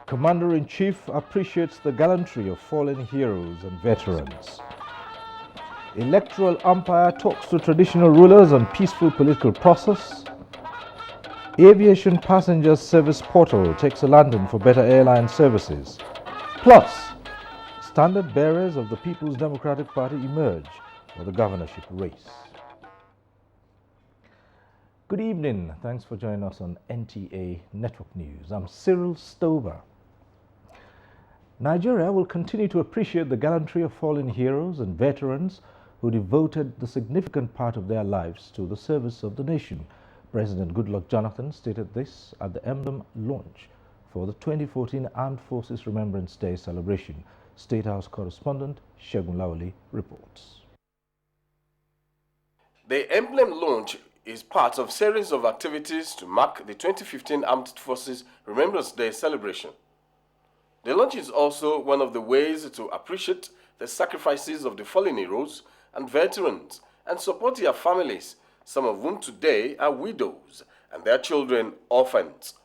Commander-in-Chief appreciates the gallantry of fallen heroes and veterans. Electoral umpire talks to traditional rulers on peaceful political process. Aviation passenger service portal takes to London for better airline services. Plus, standard bearers of the People's Democratic Party emerge for the governorship race. Good evening. Thanks for joining us on NTA Network News. I'm Cyril Stover. Nigeria will continue to appreciate the gallantry of fallen heroes and veterans who devoted the significant part of their lives to the service of the nation. President Goodluck Jonathan stated this at the emblem launch for the 2014 Armed Forces Remembrance Day celebration. State House correspondent Segun Lawali reports. The emblem launch is part of a series of activities to mark the 2015 Armed Forces Remembrance Day celebration. The launch is also one of the ways to appreciate the sacrifices of the fallen heroes and veterans and support their families, some of whom today are widows and their children orphans.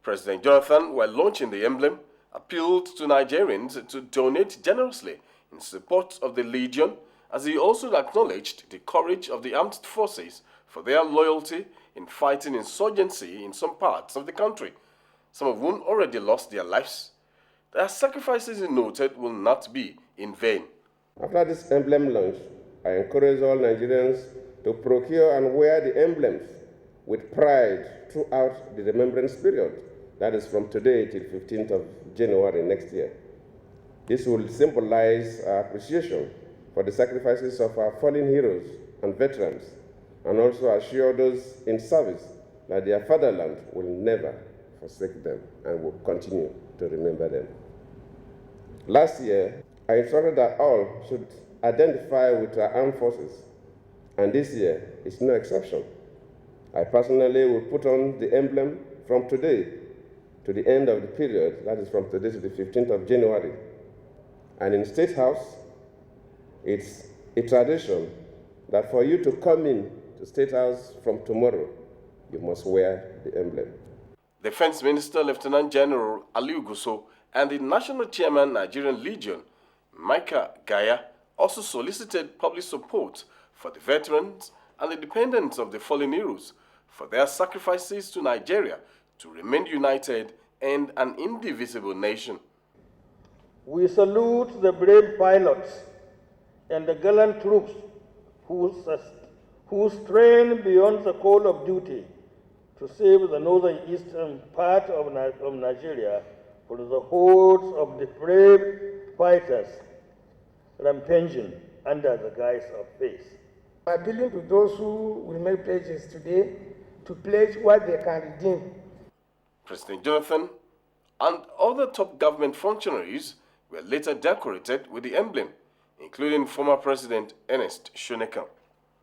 President Jonathan, while launching the emblem, appealed to Nigerians to donate generously in support of the Legion, as he also acknowledged the courage of the armed forces for their loyalty in fighting insurgency in some parts of the country, some of whom already lost their lives. Their sacrifices, he noted, will not be in vain. After this emblem launch, I encourage all Nigerians to procure and wear the emblems with pride throughout the remembrance period. That is from today till 15th of January next year. This will symbolize our appreciation for the sacrifices of our fallen heroes and veterans, and also assure those in service that their fatherland will never forsake them and will continue to remember them. Last year, I instructed that all should identify with our armed forces, and this year is no exception. I personally will put on the emblem from today to the end of the period, that is from today to the 15th of January. And in State House, it's a tradition that for you to come in to State House from tomorrow, you must wear the emblem. Defense Minister Lieutenant General Aliu Gusso and the National Chairman Nigerian Legion, Micah Gaya, also solicited public support for the veterans and the dependents of the fallen heroes for their sacrifices to Nigeria to remain united and an indivisible nation. We salute the brave pilots and the gallant troops who strain beyond the call of duty to save the northern eastern part of Nigeria for the hordes of depraved fighters rampaging under the guise of peace. I'm appealing to those who will make pledges today to pledge what they can redeem. President Jonathan and other top government functionaries were later decorated with the emblem, including former President Ernest Shonekan.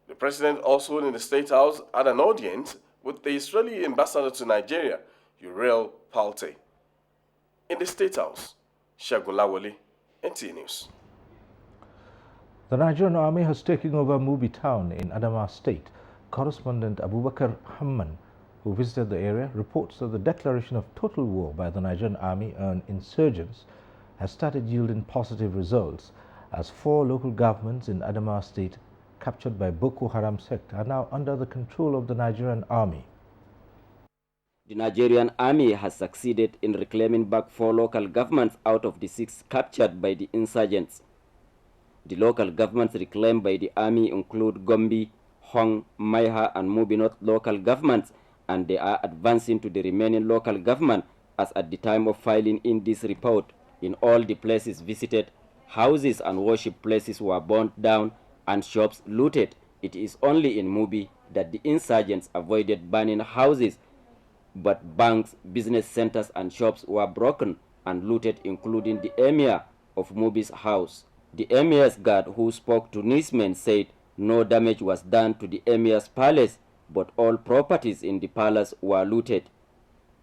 The president also in the State House had an audience with the Israeli ambassador to Nigeria, Uriel Palte. In the State House, Segun Lawali, NTA News. The Nigerian Army has taken over Mubi town in Adamawa State. Correspondent Abubakar Hamman, who visited the area, reports that the declaration of total war by the Nigerian Army on insurgents has started yielding positive results, as 4 local governments in Adamawa State captured by Boko Haram sect are now under the control of the Nigerian Army. The Nigerian Army has succeeded in reclaiming back 4 local governments out of the 6 captured by the insurgents. The local governments reclaimed by the Army include Gombe, Hong, Maiha and Mubi North local governments, and they are advancing to the remaining local government as at the time of filing in this report. In all the places visited, houses and worship places were burnt down and shops looted. It is only in Mubi that the insurgents avoided burning houses, but banks, business centers and shops were broken and looted, including the emir of Mubi's house. The emir's guard who spoke to newsmen said no damage was done to the emir's palace, but all properties in the palace were looted.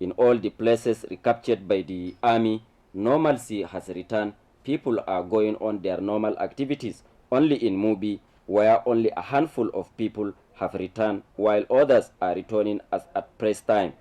In all the places recaptured by the army, normalcy has returned. People are going on their normal activities. Only in Mubi, where only a handful of people have returned, while others are returning as at press time.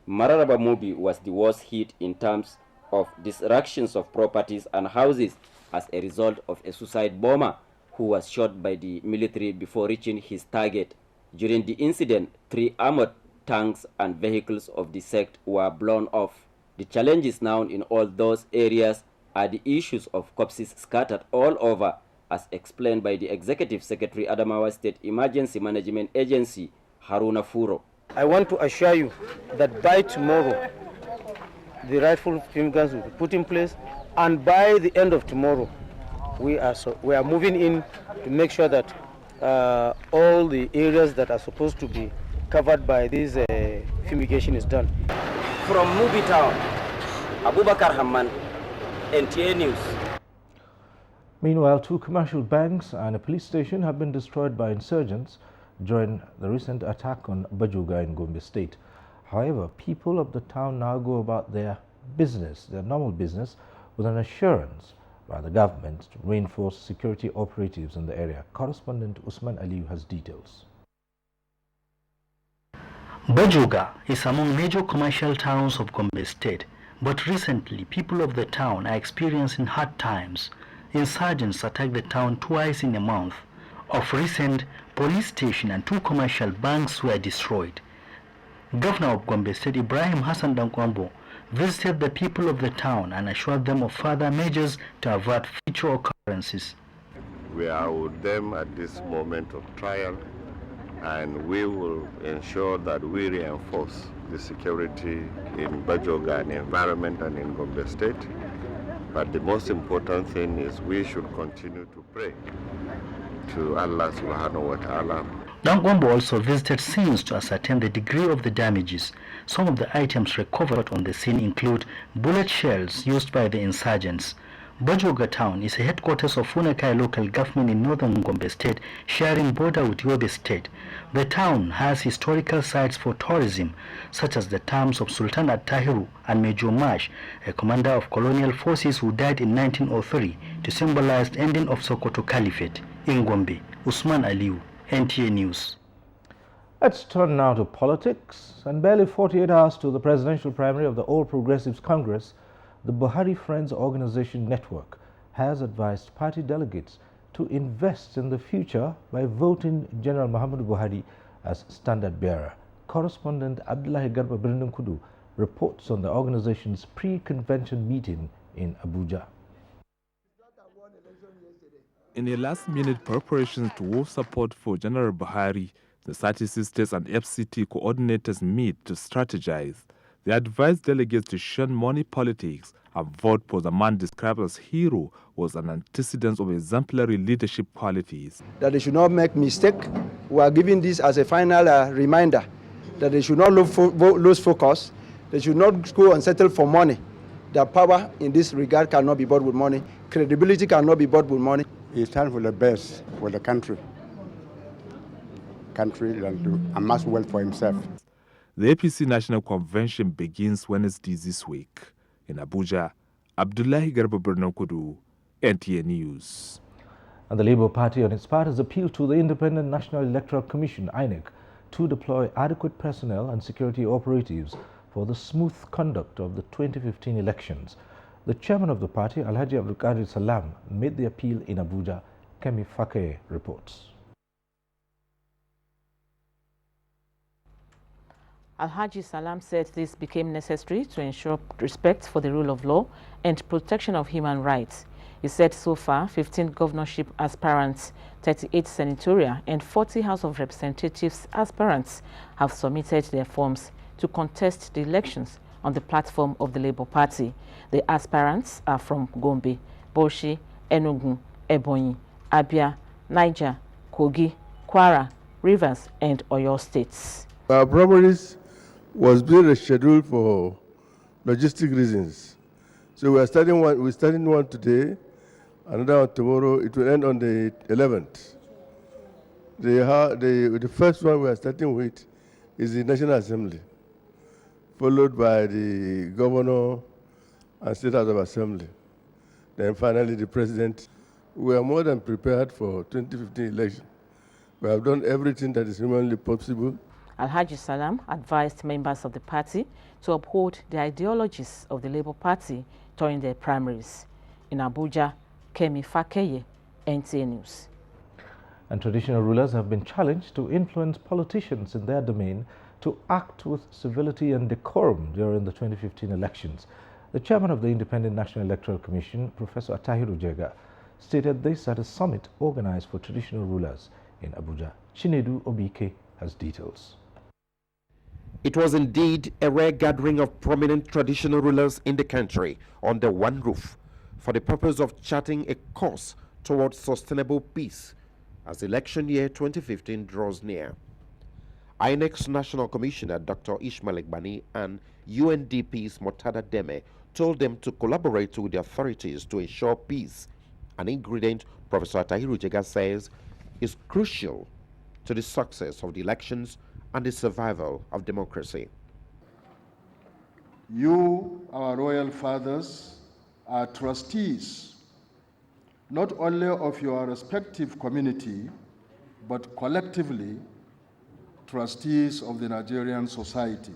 Mararaba Mubi was the worst hit in terms of destructions of properties and houses as a result of a suicide bomber who was shot by the military before reaching his target. During the incident, 3 armored tanks and vehicles of the sect were blown off. The challenges now in all those areas are the issues of corpses scattered all over, as explained by the Executive Secretary Adamawa State Emergency Management Agency, Haruna Furo. I want to assure you that by tomorrow, the rightful film guns will be put in place, and by the end of tomorrow, we are moving in to make sure that all the areas that are supposed to be covered by this fumigation is done. From Mubi Town, Abubakar Hamman, NTA News. Meanwhile, 2 commercial banks and a police station have been destroyed by insurgents during the recent attack on Bajoga in Gombe State. However, people of the town now go about their business, their normal business, with an assurance by the government to reinforce security operatives in the area. Correspondent Usman Aliu has details. Bajoga is among major commercial towns of Gombe State, but recently people of the town are experiencing hard times. Insurgents attacked the town twice in a month. Of recent, police station and 2 commercial banks were destroyed. Governor of Gombe State Ibrahim Hassan Dankwambo visited the people of the town and assured them of further measures to avert future occurrences. We are with them at this moment of trial, and we will ensure that we reinforce the security in Bajoga and environment and in Gombe State. But the most important thing is we should continue to pray to Allah subhanahu wa ta'ala. Dankwambo also visited scenes to ascertain the degree of the damages. Some of the items recovered on the scene include bullet shells used by the insurgents. Bajoga town is a headquarters of Funakai local government in northern Gombe State, sharing border with Yobe State. The town has historical sites for tourism, such as the tombs of Sultan At-Tahiru and Major Mash, a commander of colonial forces who died in 1903 to symbolize the ending of Sokoto Caliphate. In Gombe, Usman Aliu, NTA News. Let's turn now to politics. And barely 48 hours to the presidential primary of the All Progressives Congress, the Buhari Friends Organization Network has advised party delegates to invest in the future by voting General Muhammadu Buhari as standard bearer. Correspondent Abdullahi Garba Birnunkudu reports on the organization's pre-convention meeting in Abuja. In the last-minute preparations to woo support for General Buhari, the 36 states and FCT coordinators meet to strategize. They advised delegates to shun money politics and vote for the man described as hero was an antecedent of exemplary leadership qualities. That they should not make mistake. We are giving this as a final reminder that they should not lose focus. They should not go and settle for money. Their power in this regard cannot be bought with money. Credibility cannot be bought with money. It's time for the best for the country and to amass wealth for himself. The APC National Convention begins Wednesday this week. In Abuja, Abdullahi Garba Birnunkudu, NTA News. And the Labour Party on its part has appealed to the Independent National Electoral Commission, INEC, to deploy adequate personnel and security operatives for the smooth conduct of the 2015 elections. The chairman of the party, Alhaji Abdul Qadir Salam, made the appeal in Abuja. Kemi Fakeye reports. Alhaji Salam said this became necessary to ensure respect for the rule of law and protection of human rights. He said so far, 15 governorship aspirants, 38 senatorial and 40 House of Representatives aspirants have submitted their forms to contest the elections on the platform of the Labour Party. The aspirants are from Gombe, Bauchi, Enugu, Ebonyi, Abia, Niger, Kogi, Kwara, Rivers and Oyo states. Our primaries was being rescheduled for logistic reasons. So we are starting one today, another one tomorrow. It will end on the 11th. The first one we are starting with is the National Assembly, followed by the Governor and State House of Assembly. Then finally the President. We are more than prepared for 2015 election. We have done everything that is humanly possible. Alhaji Salam advised members of the party to uphold the ideologies of the Labour Party during their primaries. In Abuja, Kemi Fakeye, NTA News. And traditional rulers have been challenged to influence politicians in their domain to act with civility and decorum during the 2015 elections. The chairman of the Independent National Electoral Commission, Professor Atahiru Jega, stated this at a summit organized for traditional rulers in Abuja. Chinedu Obike has details. It was indeed a rare gathering of prominent traditional rulers in the country under one roof for the purpose of charting a course towards sustainable peace as election year 2015 draws near. INEC's National Commissioner Dr. Ishmael Egbani and UNDP's Murtada Deme told them to collaborate with the authorities to ensure peace, an ingredient Professor Atahiru Jega says is crucial to the success of the elections and the survival of democracy. You, our royal fathers, are trustees, not only of your respective community, but collectively trustees of the Nigerian society.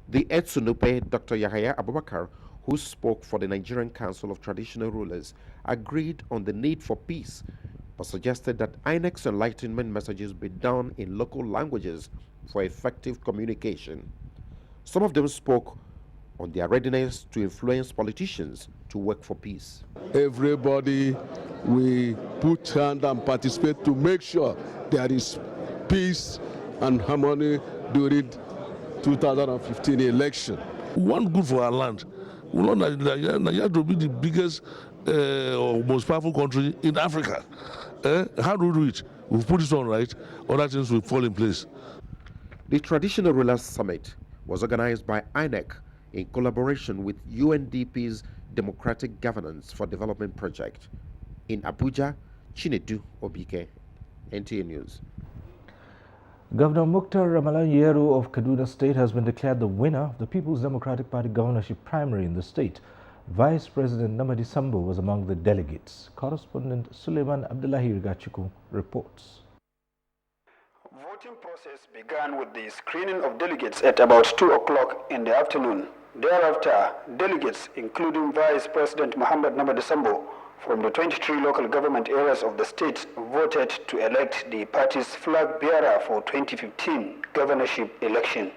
The Etsunupe, Dr. Yahaya Abubakar, who spoke for the Nigerian Council of Traditional Rulers, agreed on the need for peace, but suggested that INEC's enlightenment messages be done in local languages for effective communication. Some of them spoke on their readiness to influence politicians to work for peace. Everybody will put hand and participate to make sure there is peace and harmony during 2015 election. One good for our land. We want Nigeria to be the biggest or most powerful country in Africa. How do we do it? We've put it on right, other things will fall in place. The Traditional Rulers Summit was organized by INEC in collaboration with UNDP's Democratic Governance for Development Project. In Abuja, Chinedu Obike, NTA News. Governor Mukhtar Ramalan Yeru of Kaduna State has been declared the winner of the People's Democratic Party governorship primary in the state. Vice President Namadi Sambo was among the delegates. Correspondent Suleiman Abdullahi Rigachuku reports. Voting process began with the screening of delegates at about 2 o'clock in the afternoon. Thereafter, delegates, including Vice President Muhammad Namadi Sambo, from the 23 local government areas of the state, voted to elect the party's flag bearer for 2015 governorship election.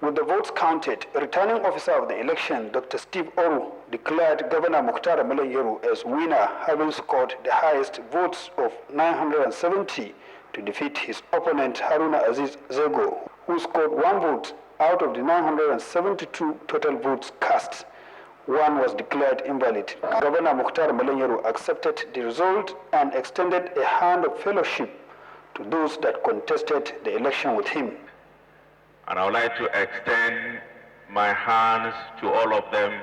With the votes counted, returning officer of the election, Dr. Steve Oru, declared Governor Mukhtar Ramalan Yeru as winner, having scored the highest votes of 970 to defeat his opponent Haruna Aziz Zego, who scored 1 vote out of the 972 total votes cast. 1 was declared invalid. Governor Mukhtar Ramalan Yeru accepted the result and extended a hand of fellowship to those that contested the election with him. And I would like to extend my hands to all of them,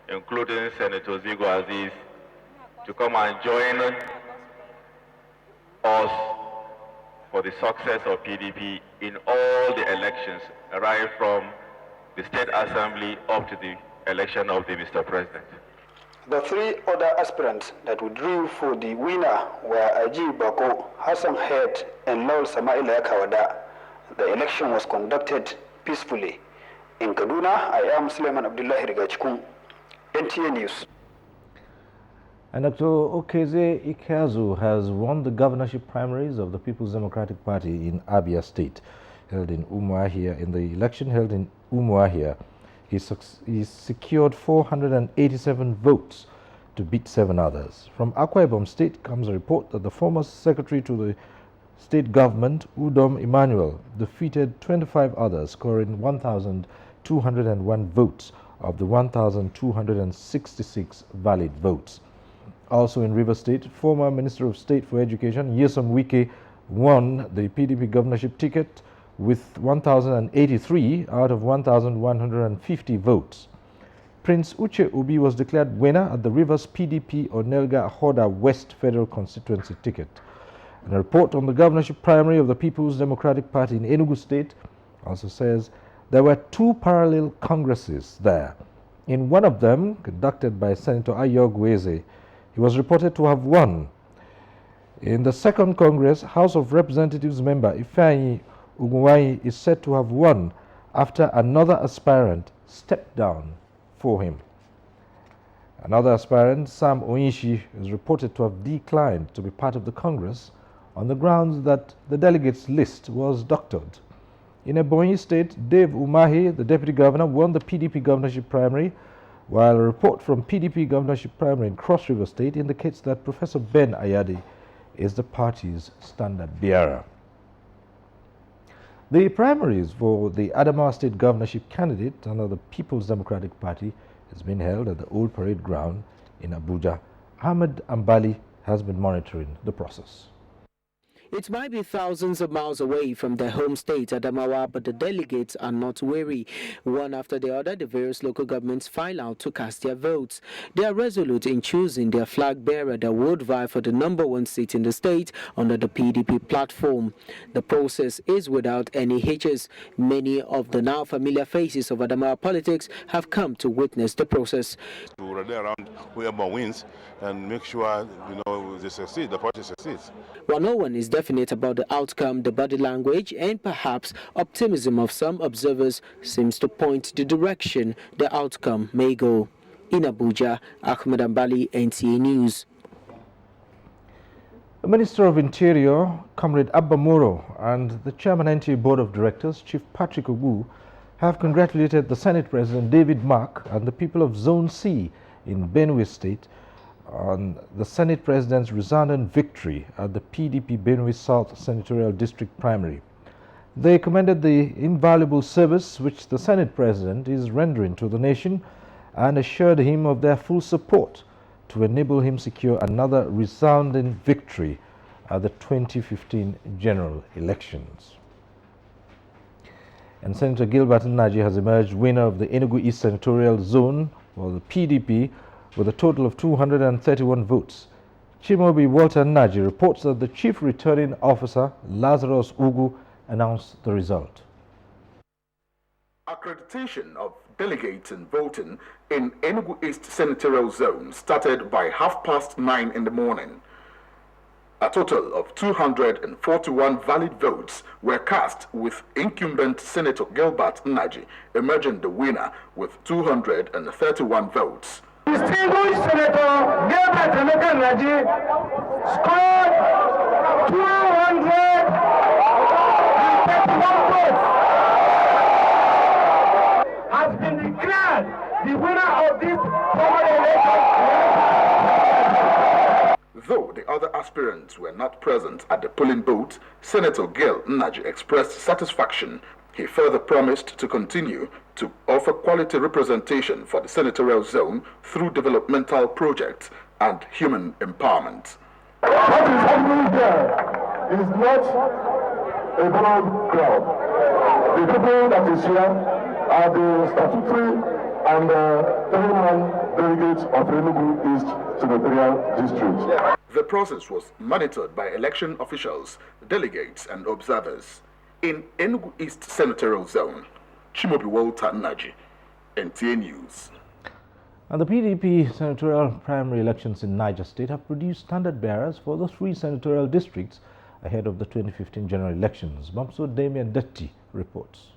including Senator Zigo Aziz, to come and join us for the success of PDP in all the elections, right from the State Assembly up to the election of the Mr. President. The 3 other aspirants that withdrew for the winner were Ajib Bako, Hassan Head, and Lol Samaila Kawada. The election was conducted peacefully. In Kaduna, I am Suleiman Abdullahi Rigachkum, NTA News. And Dr. Okeze Ikeazu has won the governorship primaries of the People's Democratic Party in Abia State, held in Umuahia. In the election held in Umuahia, he secured 487 votes to beat 7 others. From Akwa Ibom State comes a report that the former secretary to the state government, Udom Emmanuel, defeated 25 others, scoring 1,201 votes of the 1,266 valid votes. Also in Rivers State, former Minister of State for Education, Nyesom Wike, won the PDP governorship ticket with 1,083 out of 1,150 votes. Prince Uche Obi was declared winner at the Rivers PDP Onelga Hoda West Federal Constituency ticket. And a report on the governorship primary of the People's Democratic Party in Enugu State also says there were 2 parallel congresses there. In one of them, conducted by Senator Ayo Gweze, he was reported to have won. In the second Congress, House of Representatives member Ifeanyi Uguay is said to have won after another aspirant stepped down for him. Another aspirant, Sam Oishi, is reported to have declined to be part of the Congress on the grounds that the delegates' list was doctored. In Ebonyi State, Dave Umahi, the deputy governor, won the PDP governorship primary, while a report from PDP governorship primary in Cross River State indicates that Professor Ben Ayade is the party's standard bearer. The primaries for the Adamawa State governorship candidate under the People's Democratic Party has been held at the Old Parade Ground in Abuja. Ahmed Ambali has been monitoring the process. It might be thousands of miles away from their home state, Adamawa, but the delegates are not weary. One after the other, the various local governments file out to cast their votes. They are resolute in choosing their flag bearer that would vie for the #1 seat in the state under the PDP platform. The process is without any hitches. Many of the now familiar faces of Adamawa politics have come to witness the process. To rally around whoever wins and make sure they succeed, the party succeeds. While no one is definite about the outcome, the body language and perhaps optimism of some observers seems to point the direction the outcome may go. In Abuja, Ahmed Ambali, NTA News. The Minister of Interior, Comrade Abba Moro, and the Chairman NTA Board of Directors, Chief Patrick Ogu, have congratulated the Senate President David Mark and the people of Zone C in Benue State on the Senate President's resounding victory at the PDP Benue South Senatorial District primary. They commended the invaluable service which the Senate President is rendering to the nation and assured him of their full support to enable him secure another resounding victory at the 2015 general elections. And Senator Gilbert Nnaji has emerged winner of the Enugu East Senatorial Zone, or the PDP, with a total of 231 votes. Chimobi Walter Nnaji reports that the Chief Returning Officer, Lazarus Ugu, announced the result. Accreditation of delegates and voting in Enugu East Senatorial Zone started by 9:30 in the morning. A total of 241 valid votes were cast, with incumbent Senator Gilbert Nnaji emerging the winner with 231 votes. Distinguished Senator Gilbert Nnaji scored 231 votes. Has been declared the winner of this primary election. Though the other aspirants were not present at the polling booth, Senator Gil Nnaji expressed satisfaction. He further promised to continue to offer quality representation for the senatorial zone through developmental projects and human empowerment. What is happening here is not a broad crowd. The people that is here are the statutory and 3-man delegates of Enugu East Senatorial District. The process was monitored by election officials, delegates, and observers. In Enugu East Senatorial Zone, Chimobi Walter Nnaji, NTA News. And the PDP senatorial primary elections in Niger State have produced standard bearers for the 3 senatorial districts ahead of the 2015 general elections. Bamso Damien Detti reports.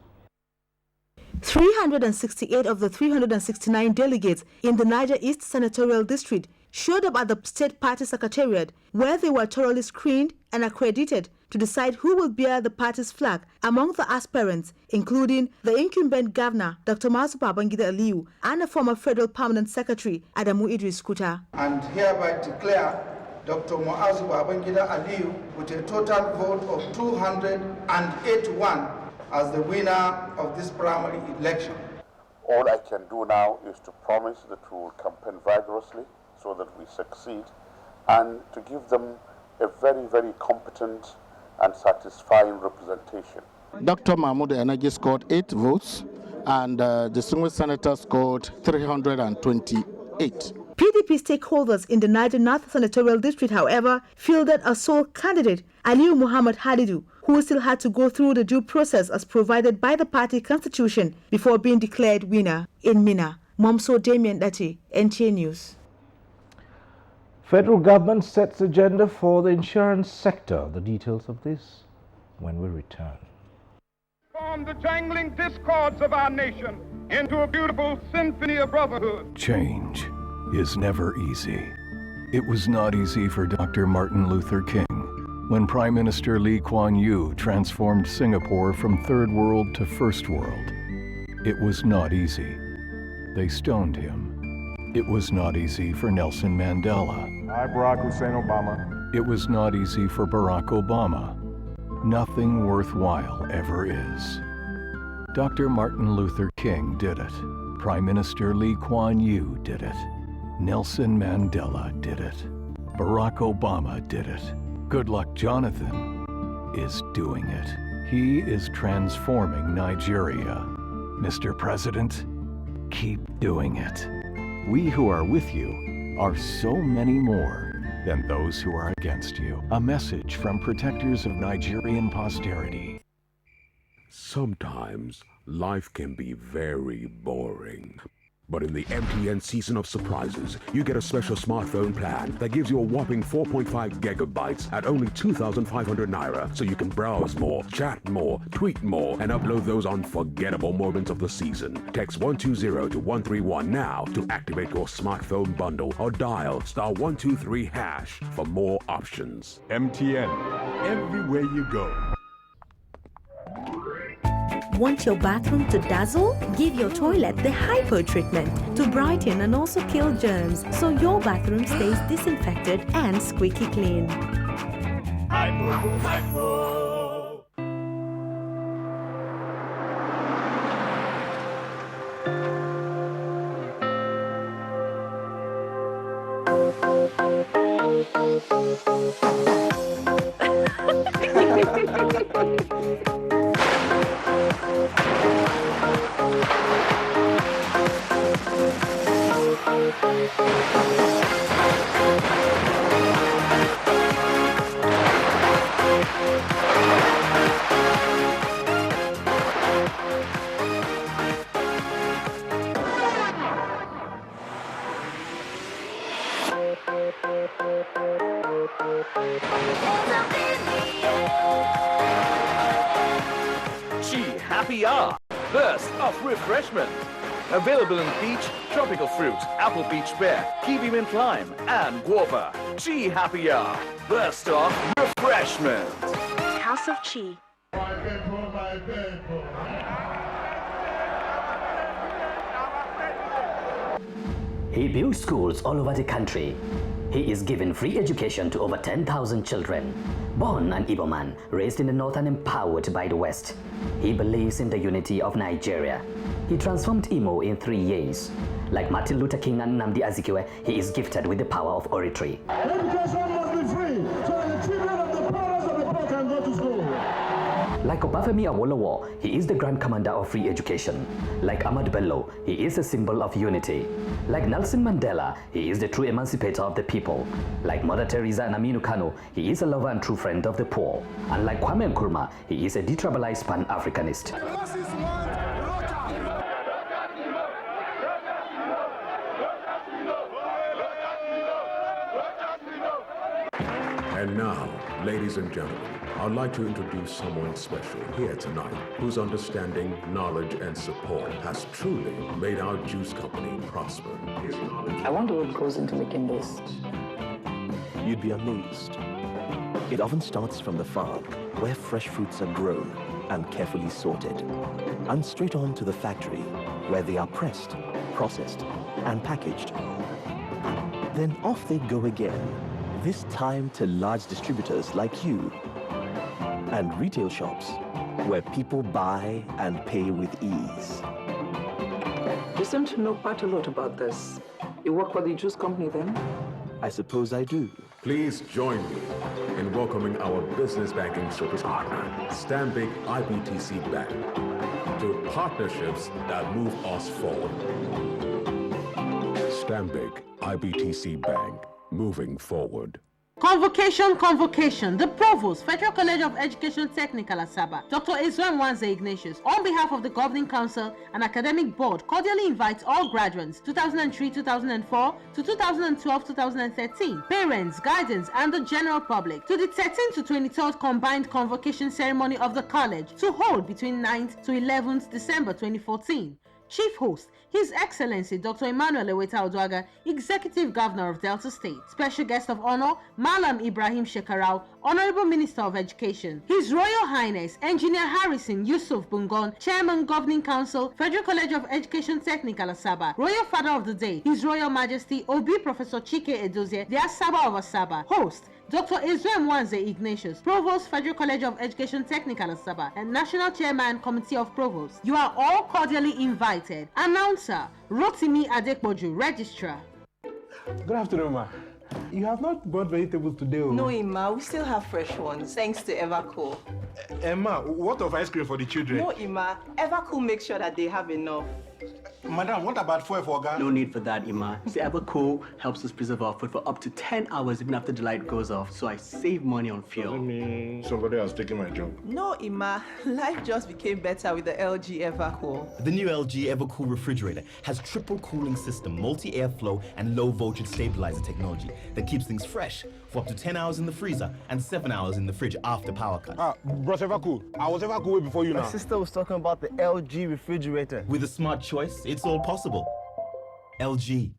368 of the 369 delegates in the Niger East Senatorial District showed up at the State Party Secretariat, where they were thoroughly screened and accredited to decide who will bear the party's flag among the aspirants, including the incumbent governor, Dr. Masu Babangida Aliyu, and a former Federal Permanent Secretary, Adamu Idris Kuta. And hereby declare Dr. Masu Babangida Aliyu with a total vote of 281 as the winner of this primary election. All I can do now is to promise that we will campaign vigorously so that we succeed, and to give them a very, very competent and satisfying representation. Dr. Mahmoud Enaji scored 8 votes, and the distinguished senator scored 328. PDP stakeholders in the Niger North Senatorial District, however, fielded a sole candidate, Aliyu Muhammad Halidu, who still had to go through the due process as provided by the party constitution before being declared winner. In Mina, Momso Damien Dati, NTA News. Federal government sets agenda for the insurance sector. The details of this when we return. transform the jangling discords of our nation into a beautiful symphony of brotherhood. Change is never easy. It was not easy for Dr. Martin Luther King when Prime Minister Lee Kuan Yew transformed Singapore from third world to first world. It was not easy. They stoned him. It was not easy for Nelson Mandela. I, Barack Hussein Obama. It was not easy for Barack Obama. Nothing worthwhile ever is. Dr. Martin Luther King did it. Prime Minister Lee Kuan Yew did it. Nelson Mandela did it. Barack Obama did it. Goodluck Jonathan is doing it. He is transforming Nigeria. Mr. President, keep doing it. We who are with you are so many more than those who are against you. A message from protectors of Nigerian posterity. Sometimes life can be very boring. But in the MTN season of surprises, you get a special smartphone plan that gives you a whopping 4.5 gigabytes at only 2,500 naira, so you can browse more, chat more, tweet more, and upload those unforgettable moments of the season. Text 120 to 131 now to activate your smartphone bundle or dial *123# for more options. MTN, everywhere you go. Want your bathroom to dazzle? Give your toilet the Hypo treatment to brighten and also kill germs, so your bathroom stays disinfected and squeaky clean. Hypo, Hypo. Happy Hour, burst of refreshment. Available in peach, tropical fruit, apple peach pear, kiwi mint lime, and guava. Chi Happy Hour, burst of refreshment. House of Chi. He builds schools all over the country. He is giving free education to over 10,000 children. Born an Igbo man, raised in the north and empowered by the west. He believes in the unity of Nigeria. He transformed Imo in 3 years. Like Martin Luther King and Nnamdi Azikiwe, he is gifted with the power of oratory. Education must be free, so that the children of the parents of the poor can go to school. Like Obafemi Awolowo, he is the Grand Commander of Free Education. Like Ahmad Bello, he is a symbol of unity. Like Nelson Mandela, he is the true emancipator of the people. Like Mother Teresa and Aminu Kano, he is a lover and true friend of the poor. And like Kwame Nkrumah, he is a detribalized Pan-Africanist. And now, ladies and gentlemen, I'd like to introduce someone special here tonight whose understanding, knowledge, and support has truly made our juice company prosper. I wonder what goes into making this. You'd be amazed. It often starts from the farm, where fresh fruits are grown and carefully sorted, and straight on to the factory, where they are pressed, processed, and packaged. Then off they go again, this time to large distributors like you, and retail shops, where people buy and pay with ease. You seem to know quite a lot about this. You work for the juice company then? I suppose I do. Please join me in welcoming our business banking service partner, Stanbic IBTC Bank, to partnerships that move us forward. Stanbic IBTC Bank, moving forward. Convocation, convocation. The Provost, Federal College of Education Technical Asaba, Dr. Ezwan Wanze Ignatius, on behalf of the Governing Council and Academic Board, cordially invites all graduates 2003-2004 to 2012-2013, parents, guardians, and the general public to the 13th to 23rd combined convocation ceremony of the college to hold between 9th to 11th December 2014. Chief Host, His Excellency Dr. Emmanuel Eweta Oduaga, Executive Governor of Delta State. Special Guest of Honor, Malam Ibrahim Shekarau, Honorable Minister of Education. His Royal Highness, Engineer Harrison Yusuf Bungon, Chairman Governing Council, Federal College of Education Technical Asaba. Royal Father of the Day, His Royal Majesty Obi Professor Chike Edozie, the Asaba of Asaba. Host, Dr. Ezwan Wanze Ignatius, Provost, Federal College of Education Technical Asaba, and National Chairman, Committee of Provosts. You are all cordially invited. Announcer, Rotimi Adekboju, Registrar. Good afternoon, ma. You have not bought vegetables today, oh? No, Ima, we still have fresh ones, thanks to Evercool. Emma, what of ice cream for the children? No, Ima, Evercool makes sure that they have enough. Madam, what about food for Oga? No need for that, Ima. See, Evercool helps us preserve our food for up to 10 hours even after the light goes off, so I save money on fuel. Doesn't mean somebody has taken my job. No, Ima, life just became better with the LG Evercool. The new LG Evercool refrigerator has triple cooling system, multi-airflow, and low voltage stabilizer technology that keeps things fresh for up to 10 hours in the freezer and 7 hours in the fridge after power cut. Bros Evercool. I was Evercool way before you now. My sister was talking about the LG refrigerator. With a smart choice, it's all possible. LG.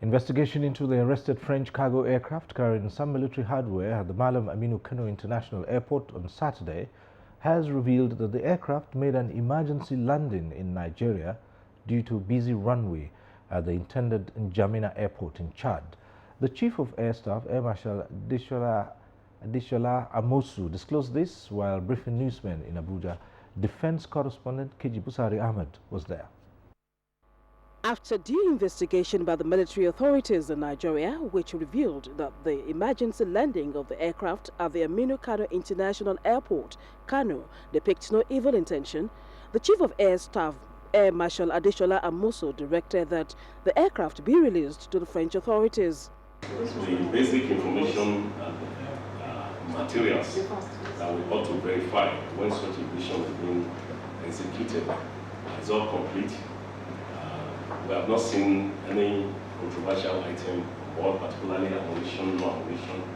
Investigation into the arrested French cargo aircraft carrying some military hardware at the Malam Aminu Kano International Airport on Saturday has revealed that the aircraft made an emergency landing in Nigeria due to busy runway at the intended N'Djamena Airport in Chad. The Chief of Air Staff, Air Marshal Adeshola Amosu, disclosed this while briefing newsmen in Abuja. Defense correspondent Keji Busari Ahmed was there. After due investigation by the military authorities in Nigeria, which revealed that the emergency landing of the aircraft at the Aminu Kano International Airport, Kano, depicts no evil intention, the Chief of Air Staff, Air Marshal Adeshola Amosu, directed that the aircraft be released to the French authorities. The basic information and materials that we ought to verify when such a mission is being executed is all complete. We have not seen any controversial item or particularly ammunition,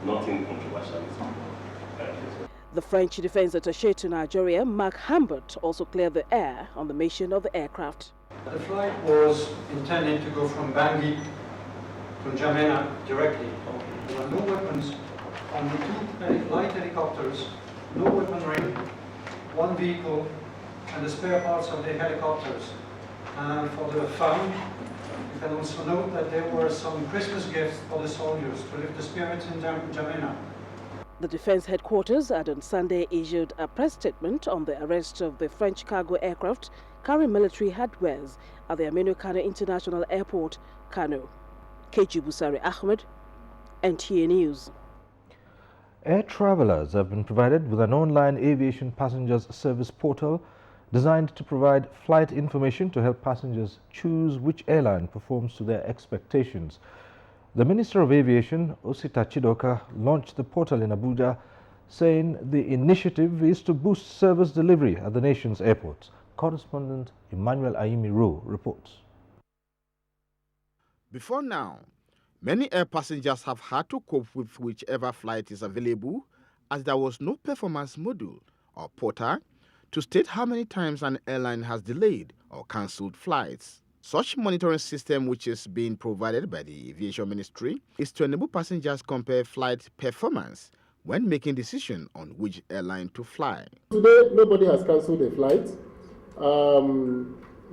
nothing controversial is on board. The French Defense Attaché to Nigeria, Mark Hambert, also cleared the air on the mission of the aircraft. The flight was intended to go from Bangui to N'Djamena directly. There were no weapons on the two light helicopters, no weaponry, one vehicle, and the spare parts of the helicopters. And for the fun, you can also note that there were some Christmas gifts for the soldiers to lift the spirits in N'Djamena. The Defense Headquarters had on Sunday issued a press statement on the arrest of the French cargo aircraft carrying military hardwares at the Aminu Kano International Airport, Kano. Keji Busari Ahmed, NTA News. Air travelers have been provided with an online aviation passengers service portal designed to provide flight information to help passengers choose which airline performs to their expectations. The Minister of Aviation, Osita Chidoka, launched the portal in Abuja, saying the initiative is to boost service delivery at the nation's airports. Correspondent Emmanuel Ayimi Rowe reports. Before now, many air passengers have had to cope with whichever flight is available, as there was no performance module or portal to state how many times an airline has delayed or cancelled flights. Such monitoring system, which is being provided by the Aviation Ministry, is to enable passengers compare flight performance when making decision on which airline to fly. Today, nobody has cancelled a flight.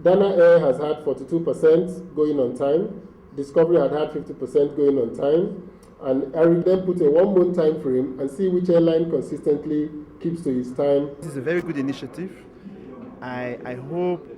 Dana Air has had 42% going on time. Discovery had 50% going on time. And Eric then put a 1 month time frame and see which airline consistently keeps to its time. This is a very good initiative. I hope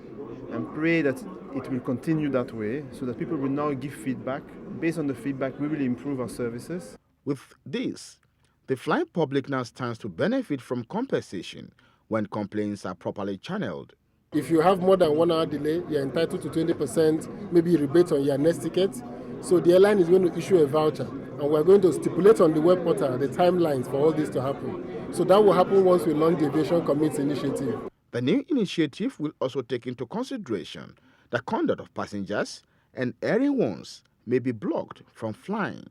and pray that it will continue that way so that people will now give feedback. Based on the feedback, we will improve our services. With this, the flying public now stands to benefit from compensation when complaints are properly channeled If you have more than 1 hour delay, you're entitled to 20% maybe rebate on your next ticket. So the airline is going to issue a voucher, and we're going to stipulate on the web portal the timelines for all this to happen. So that will happen once we launch the Aviation Commits initiative. The new initiative will also take into consideration the conduct of passengers, and erring ones may be blocked from flying.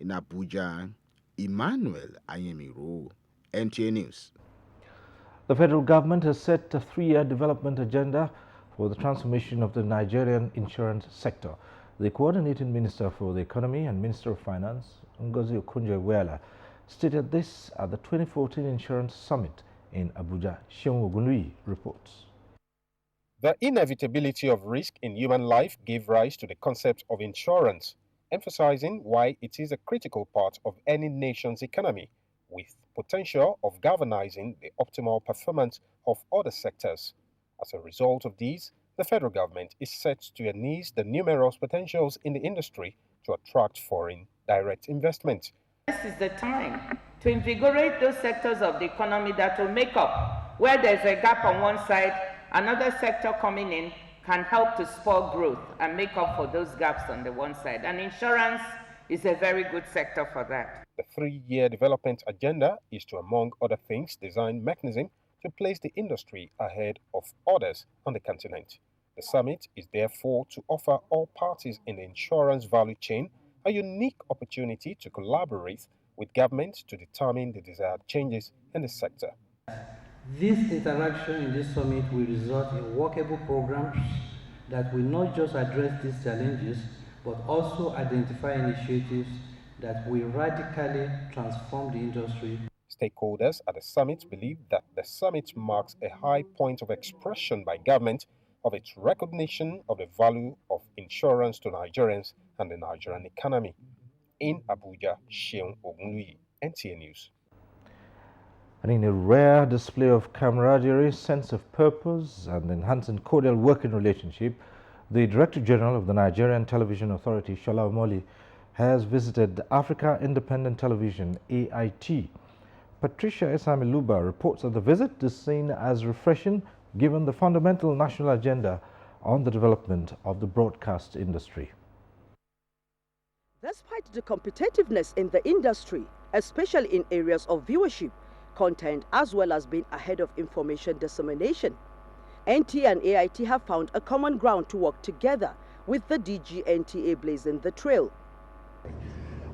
In Abuja, Emmanuel Ayemiro, NTA News. The federal government has set a 3-year development agenda for the transformation of the Nigerian insurance sector. The coordinating minister for the economy and minister of finance, Ngozi Okonjo-Iweala, stated this at the 2014 Insurance Summit in Abuja. Seun Ogunluyi reports. The inevitability of risk in human life gave rise to the concept of insurance, emphasizing why it is a critical part of any nation's economy, with potential of galvanizing the optimal performance of other sectors. As a result of these, the federal government is set to harness the numerous potentials in the industry to attract foreign direct investment. This is the time to invigorate those sectors of the economy that will make up. Where there's a gap on one side, another sector coming in can help to spur growth and make up for those gaps on the one side. And insurance is a very good sector for that. The 3-year development agenda is to, among other things, design mechanism to place the industry ahead of others on the continent. The summit is therefore to offer all parties in the insurance value chain a unique opportunity to collaborate with government to determine the desired changes in the sector. This interaction in this summit will result in workable programs that will not just address these challenges, but also identify initiatives that will radically transform the industry. Stakeholders at the summit believe that the summit marks a high point of expression by government of its recognition of the value of insurance to Nigerians and the Nigerian economy. In Abuja, Seun Ogunluyi, NTA News. And in a rare display of camaraderie, sense of purpose, and enhancing cordial working relationship, the Director General of the Nigerian Television Authority, Shola Omoli, has visited Africa Independent Television, AIT. Patricia Esamiluba reports that the visit is seen as refreshing given the fundamental national agenda on the development of the broadcast industry. Despite the competitiveness in the industry, especially in areas of viewership, content, as well as being ahead of information dissemination, NTA and AIT have found a common ground to work together, with the DG NTA blazing the trail.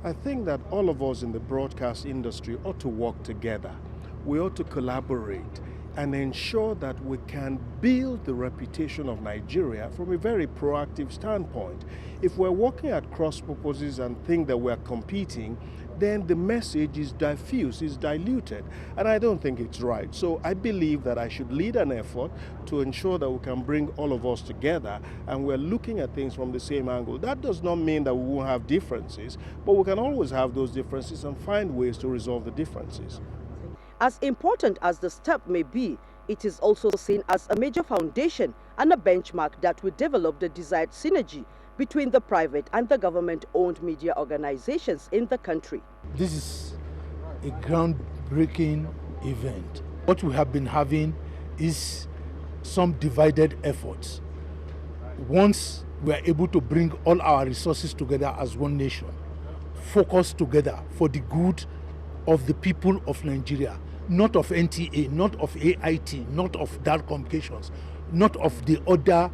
I think that all of us in the broadcast industry ought to work together. We ought to collaborate and ensure that we can build the reputation of Nigeria from a very proactive standpoint. If we're working at cross purposes and think that we're competing, then the message is diffuse, is diluted, and I don't think it's right. So I believe that I should lead an effort to ensure that we can bring all of us together and we're looking at things from the same angle. That does not mean that we won't have differences, but we can always have those differences and find ways to resolve the differences. As important as the step may be, it is also seen as a major foundation and a benchmark that will develop the desired synergy between the private and the government-owned media organizations in the country. This is a groundbreaking event. What we have been having is some divided efforts. Once we are able to bring all our resources together as one nation, focus together for the good of the people of Nigeria, not of NTA, not of AIT, not of Dark Communications, not of the other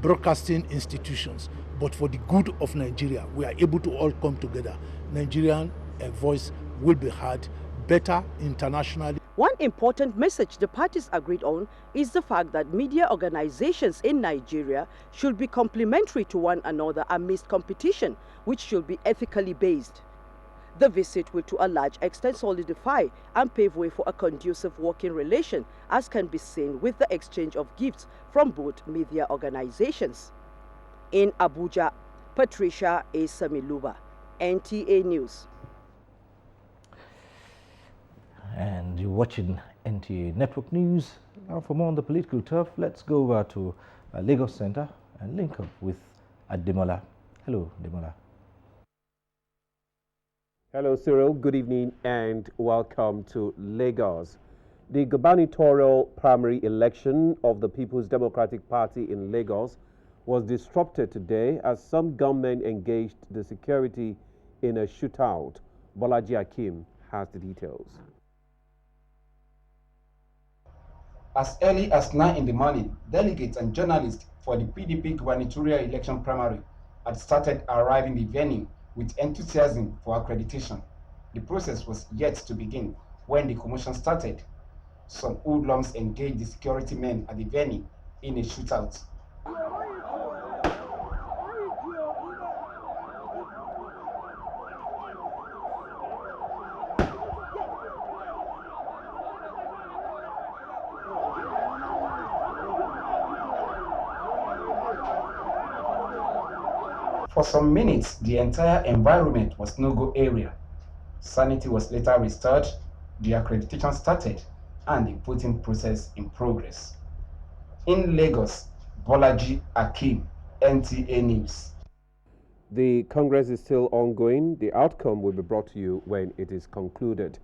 broadcasting institutions, but for the good of Nigeria. We are able to all come together. Nigerian voice will be heard better internationally. One important message the parties agreed on is the fact that media organizations in Nigeria should be complementary to one another amidst competition, which should be ethically based. The visit will to a large extent solidify and pave way for a conducive working relation, as can be seen with the exchange of gifts from both media organizations. In Abuja, Patricia Esamiluba, NTA News. And you're watching NTA Network News. Now for more on the political turf, let's go over to Lagos Center and link up with Ademola. Hello, Ademola. Hello, Cyril. Good evening and welcome to Lagos. The gubernatorial primary election of the People's Democratic Party in Lagos was disrupted today as some gunmen engaged the security in a shootout. Bolaji Akim has the details. As early as 9 in the morning, delegates and journalists for the PDP gubernatorial election primary had started arriving the venue with enthusiasm for accreditation. The process was yet to begin when the commotion started. Some hoodlums engaged the security men at the venue in a shootout. For some minutes, the entire environment was no-go area. Sanity was later restored, the accreditation started, and the voting process in progress. In Lagos, Bolaji Akim, NTA News. The Congress is still ongoing. The outcome will be brought to you when it is concluded.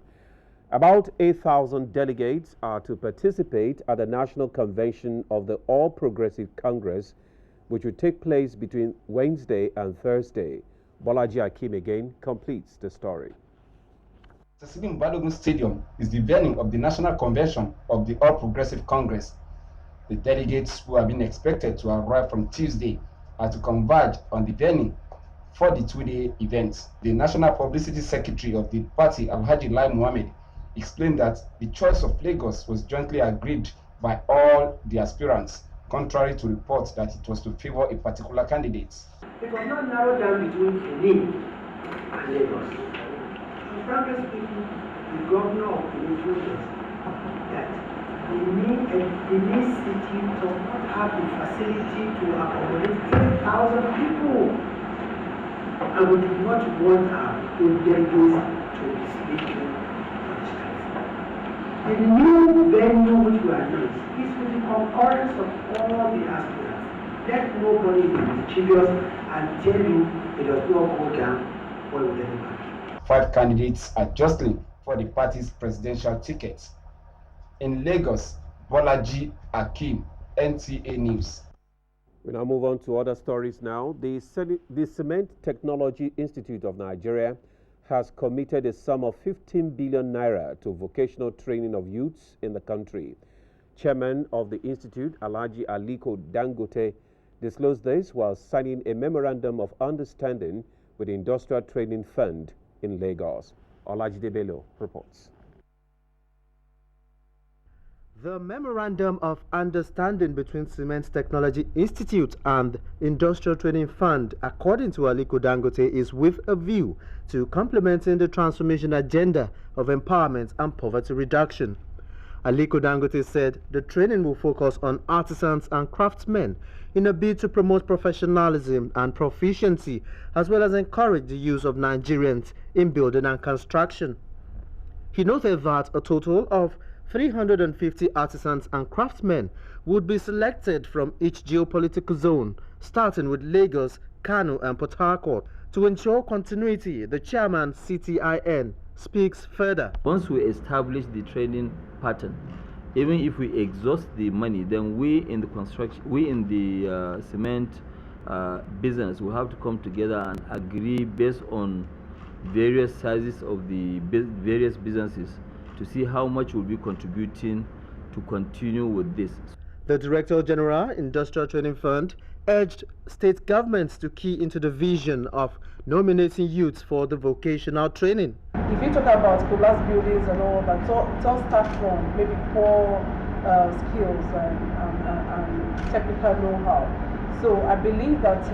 About 8,000 delegates are to participate at the National Convention of the All Progressive Congress, which will take place between Wednesday and Thursday. Bolaji Akim again completes the story. Sasibin Balogun Stadium is the venue of the National Convention of the All Progressive Congress. The delegates who have been expected to arrive from Tuesday are to converge on the venue for the two-day event. The National Publicity Secretary of the party, Alhaji Lai Mohammed, explained that the choice of Lagos was jointly agreed by all the aspirants, contrary to reports that it was to favor a particular candidate. It was not narrowed down between Benin and Lagos. Frankly speaking, the governor of Benin told us that Benin city does not have the facility to accommodate 10,000 people. And we did not want our delegates to be sleeping on the streets. The new venue which we announced is with the concurrence of all the aspirants. Let nobody be mischievous and tell you it does not go down when we get it back. 5 candidates are jostling for the party's presidential tickets. In Lagos, Bolaji Akim, NTA News. We now move on to other stories now. The Cement Technology Institute of Nigeria has committed a sum of 15 billion naira to vocational training of youths in the country. Chairman of the institute, Alhaji Aliko Dangote, disclosed this while signing a memorandum of understanding with the Industrial Training Fund in Lagos. Olajide Bello reports. The Memorandum of Understanding between Cement Technology Institute and Industrial Training Fund, according to Aliko Dangote, is with a view to complementing the transformation agenda of empowerment and poverty reduction. Aliko Dangote said the training will focus on artisans and craftsmen in a bid to promote professionalism and proficiency, as well as encourage the use of Nigerians in building and construction. He noted that a total of 350 artisans and craftsmen would be selected from each geopolitical zone, starting with Lagos, Kano and Port Harcourt. To ensure continuity, the chairman, CTIN, speaks further. Once we establish the training pattern, even if we exhaust the money, then we in the construction, we in the cement business will have to come together and agree based on various sizes of the various businesses to see how much we'll be contributing to continue with this. The Director General, Industrial Training Fund, urged state governments to key into the vision of nominating youths for the vocational training. If you talk about collapse buildings and all that, it all starts from maybe poor skills and technical know-how. So I believe that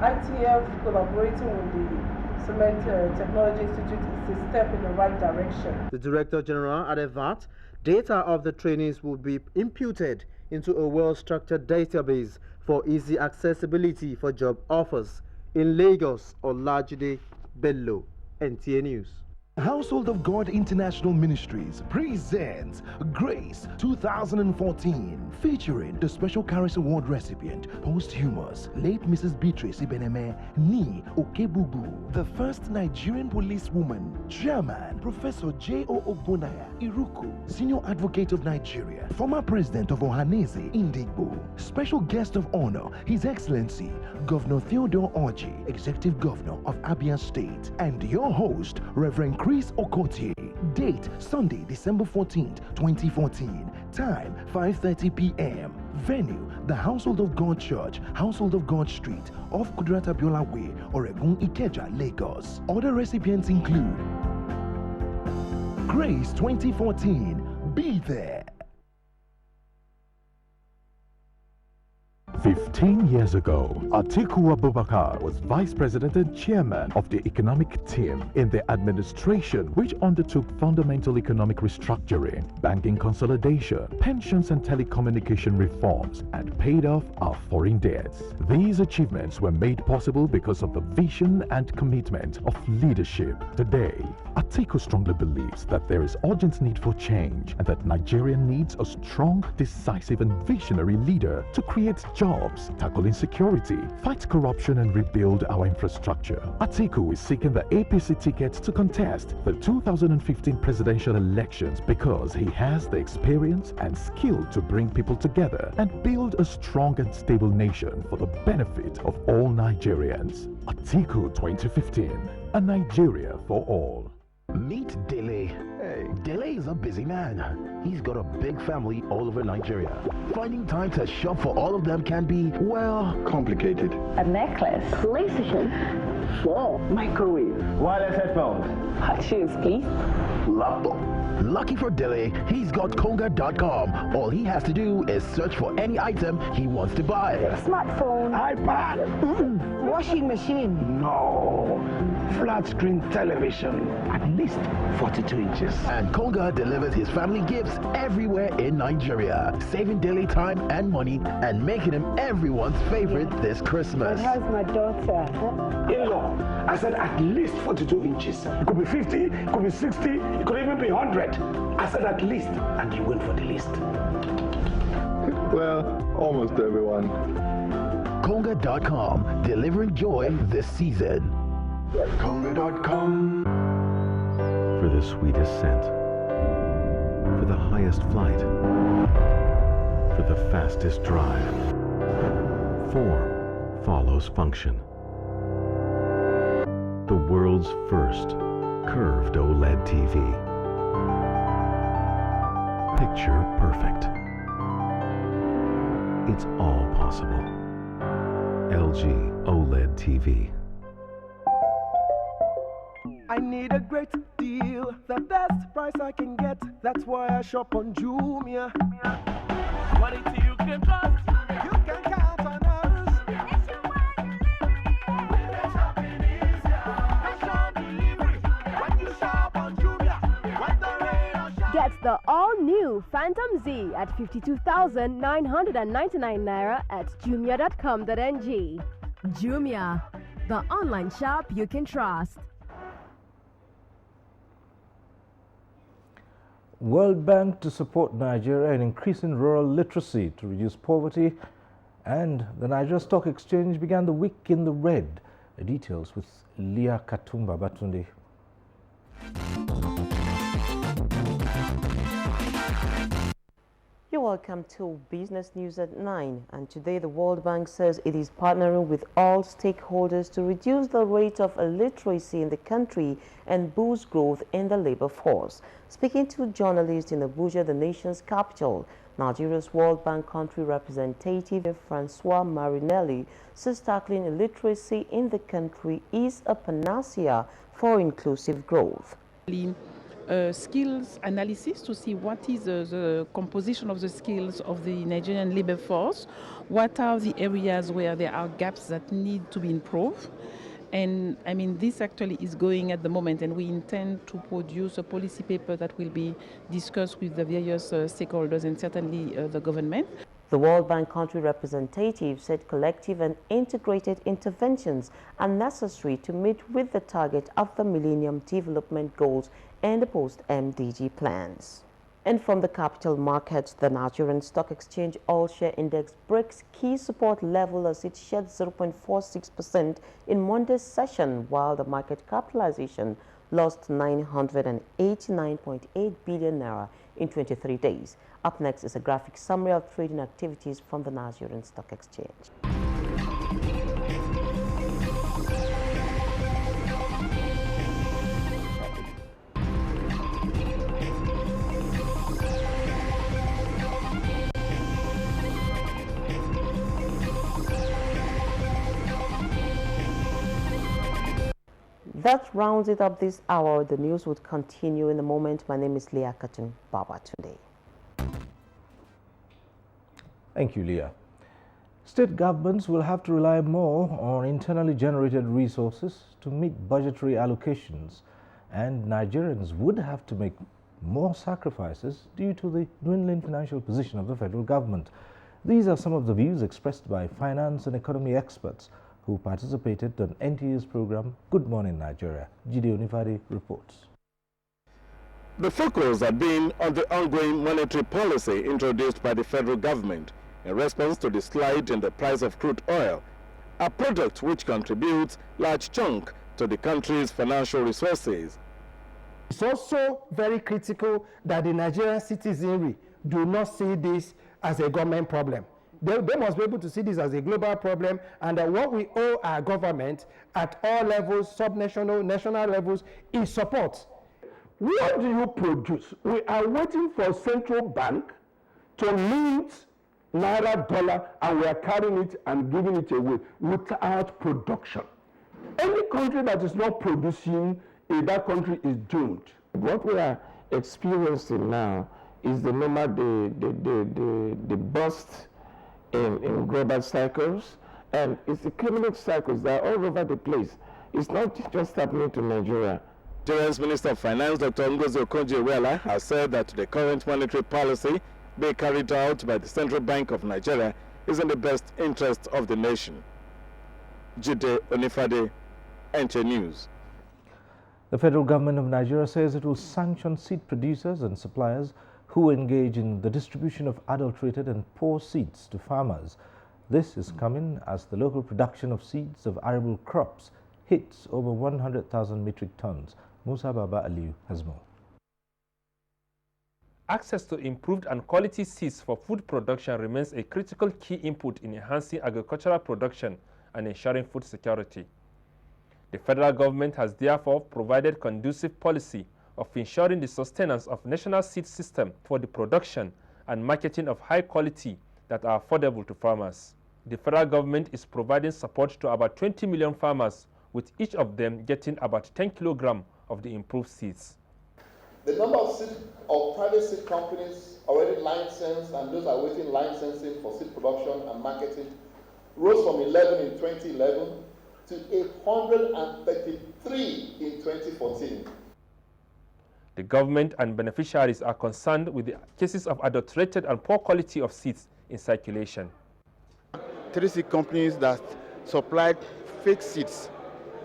ITF collaborating with the Cement Technology Institute is a step in the right direction. The Director General added that data of the trainees will be imputed into a well-structured database for easy accessibility for job offers. In Lagos, Olajide Bello, NTA News. Household of God International Ministries presents Grace 2014, featuring the Special Charis Award recipient, posthumous, late Mrs. Beatrice Ibeneme Ni Okebubu, the first Nigerian policewoman, Chairman Professor J.O. Ogbonaya Iruku, Senior Advocate of Nigeria, former President of Ohanese Indigbo, special guest of honor, His Excellency Governor Theodore Orji, Executive Governor of Abia State, and your host, Reverend Chris Okotie. Date Sunday, December 14th, 2014. Time 5:30 p.m. Venue the Household of God Church, Household of God Street, off Kudrat Abiola Way, Oregun Ikeja, Lagos. Other recipients include Grace 2014. Be there. 15 years ago, Atiku Abubakar was Vice President and Chairman of the Economic Team in the administration, which undertook fundamental economic restructuring, banking consolidation, pensions and telecommunication reforms, and paid off our foreign debts. These achievements were made possible because of the vision and commitment of leadership. Today, Atiku strongly believes that there is urgent need for change and that Nigeria needs a strong, decisive and visionary leader to create jobs, tackle insecurity, fight corruption and rebuild our infrastructure. Atiku is seeking the APC ticket to contest the 2015 presidential elections because he has the experience and skill to bring people together and build a strong and stable nation for the benefit of all Nigerians. Atiku 2015, a Nigeria for all. Meet Dele. Hey, Dele is a busy man. He's got a big family all over Nigeria. Finding time to shop for all of them can be, well, complicated. A necklace, PlayStation 4, microwave, wireless headphones, hot shoes, please. Laptop. Lucky for Dele, he's got Konga.com. All he has to do is search for any item he wants to buy. Smartphone, iPad, washing machine. No, flat screen television, at least 42 inches. And Konga delivers his family gifts everywhere in Nigeria, saving Dele time and money and making him everyone's favorite this Christmas. But how's my daughter? In-law, I said at least 42 inches. It could be 50, it could be 60, it could even be 100. I said at least, and you went for the least. Well, almost everyone. Konga.com, delivering joy this season. Konga.com. For the sweetest scent, for the highest flight, for the fastest drive. Form follows function. The world's first curved OLED TV. Picture perfect. It's all possible. LG OLED TV. I need a great deal, the best price I can get. That's why I shop on Jumia. Quality you can trust, you can count on us. Shopping easier. Cash on delivery when you shop on Jumia. When the rain or shine. Get the all-new Phantom Z at 52,999 Naira at jumia.com.ng. Jumia, the online shop you can trust. World Bank to support Nigeria in increasing rural literacy to reduce poverty, and the Nigeria Stock Exchange began the week in the red. The details with Leah Katumba Batunde. You're welcome to Business News at 9, and today the World Bank says it is partnering with all stakeholders to reduce the rate of illiteracy in the country and boost growth in the labor force. Speaking to journalists in Abuja, the nation's capital, Nigeria's World Bank country representative Francois Marinelli says tackling illiteracy in the country is a panacea for inclusive growth. Skills analysis to see what is the composition of the skills of the Nigerian labor force, what are the areas where there are gaps that need to be improved. And I mean, this actually is going at the moment, and we intend to produce a policy paper that will be discussed with the various stakeholders and certainly the government. The World Bank country representative said collective and integrated interventions are necessary to meet with the target of the Millennium Development Goals and the post-MDG plans. And from the capital markets, the Nigerian Stock Exchange All-Share Index breaks key support level as it shed 0.46% in Monday's session, while the market capitalization lost 989.8 billion naira in 23 days. Up next is a graphic summary of trading activities from the Nigerian Stock Exchange. That rounds it up this hour. The news would continue in a moment. My name is Leah Katun Babatunde. Thank you, Leah. State governments will have to rely more on internally generated resources to meet budgetary allocations, and Nigerians would have to make more sacrifices due to the dwindling financial position of the federal government. These are some of the views expressed by finance and economy experts who participated on NTA's program Good Morning Nigeria. Jide Onifade reports. The focus had been on the ongoing monetary policy introduced by the federal government in response to the slide in the price of crude oil, a product which contributes large chunk to the country's financial resources. It's also very critical that the Nigerian citizenry do not see this as a government problem. They must be able to see this as a global problem, and that what we owe our government at all levels, subnational, national levels, is support. What do you produce? We are waiting for central bank to mint naira dollar, and we are carrying it and giving it away without production. Any country that is not producing in that country is doomed. What we are experiencing now is the burst in global cycles, and it's the criminal cycles that are all over the place. It's not just happening to Nigeria. Nigeria's Minister of Finance, Dr. Ngozi Okonjo-Iweala, has said that the current monetary policy being carried out by the Central Bank of Nigeria is in the best interest of the nation. Jide Onifade, NTA News. The federal government of Nigeria says it will sanction seed producers and suppliers who engage in the distribution of adulterated and poor seeds to farmers. This is coming as the local production of seeds of arable crops hits over 100,000 metric tons. Musa Baba Aliyu has more. Access to improved and quality seeds for food production remains a critical key input in enhancing agricultural production and ensuring food security. The federal government has therefore provided conducive policy of ensuring the sustenance of national seed system for the production and marketing of high quality that are affordable to farmers. The federal government is providing support to about 20 million farmers, with each of them getting about 10 kilograms of the improved seeds. The number of private seed companies already licensed and those awaiting licensing for seed production and marketing rose from 11 in 2011 to 833 in 2014. The government and beneficiaries are concerned with the cases of adulterated and poor quality of seeds in circulation. 3 seed companies that supplied fake seeds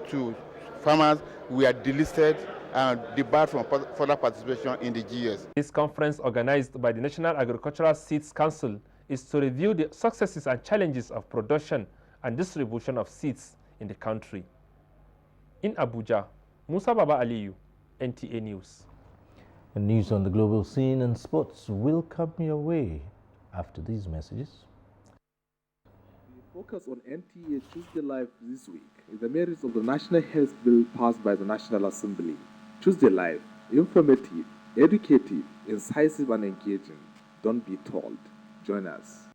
to farmers were delisted and debarred from further participation in the GS. This conference, organized by the National Agricultural Seeds Council, is to review the successes and challenges of production and distribution of seeds in the country. In Abuja, Musa Baba Aliyu, NTA News. And news on the global scene and sports will come your way after these messages. The focus on NTA Tuesday Live this week is the merits of the National Health Bill passed by the National Assembly. Tuesday Live, informative, educative, incisive and engaging. Don't be told. Join us.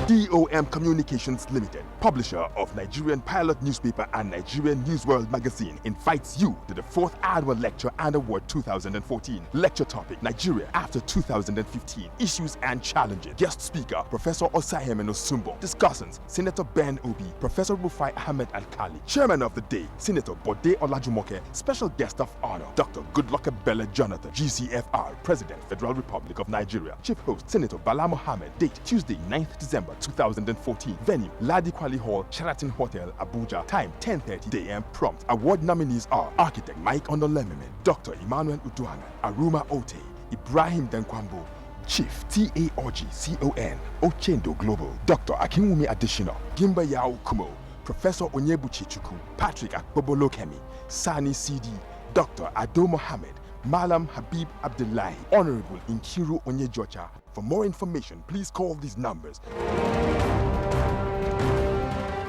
DOM Communications Limited, publisher of Nigerian Pilot Newspaper and Nigerian News World Magazine, invites you to the 4th Annual Lecture and Award 2014. Lecture topic: Nigeria after 2015, issues and challenges. Guest speaker, Professor Osayemeno Sumbo. Discussants: Senator Ben Obi, Professor Rufai Ahmed Al-Khali. Chairman of the day, Senator Bode Olajumoke. Special guest of honor, Dr. Goodluck Ebele Jonathan, GCFR, President, Federal Republic of Nigeria. Chief host, Senator Bala Mohammed. Date: Tuesday, 9th December 2014. Venue: Ladi Kwali Hall, Sheraton Hotel, Abuja. Time: 10:30 a.m. Prompt. Award nominees are Architect Mike Onolememe, Dr. Emmanuel Uduanga, Aruma Ote, Ibrahim Dankwambo, Chief TAOG CON, Ochendo Global, Dr. Akinwumi Additional, Gimba Yao Kumo, Professor Onyebuchi Chukwu, Patrick Akbobolokemi, Sani CD, Dr. Ado Mohammed, Malam Habib Abdullahi, Honorable Inkiru Onyejocha. For more information, please call these numbers.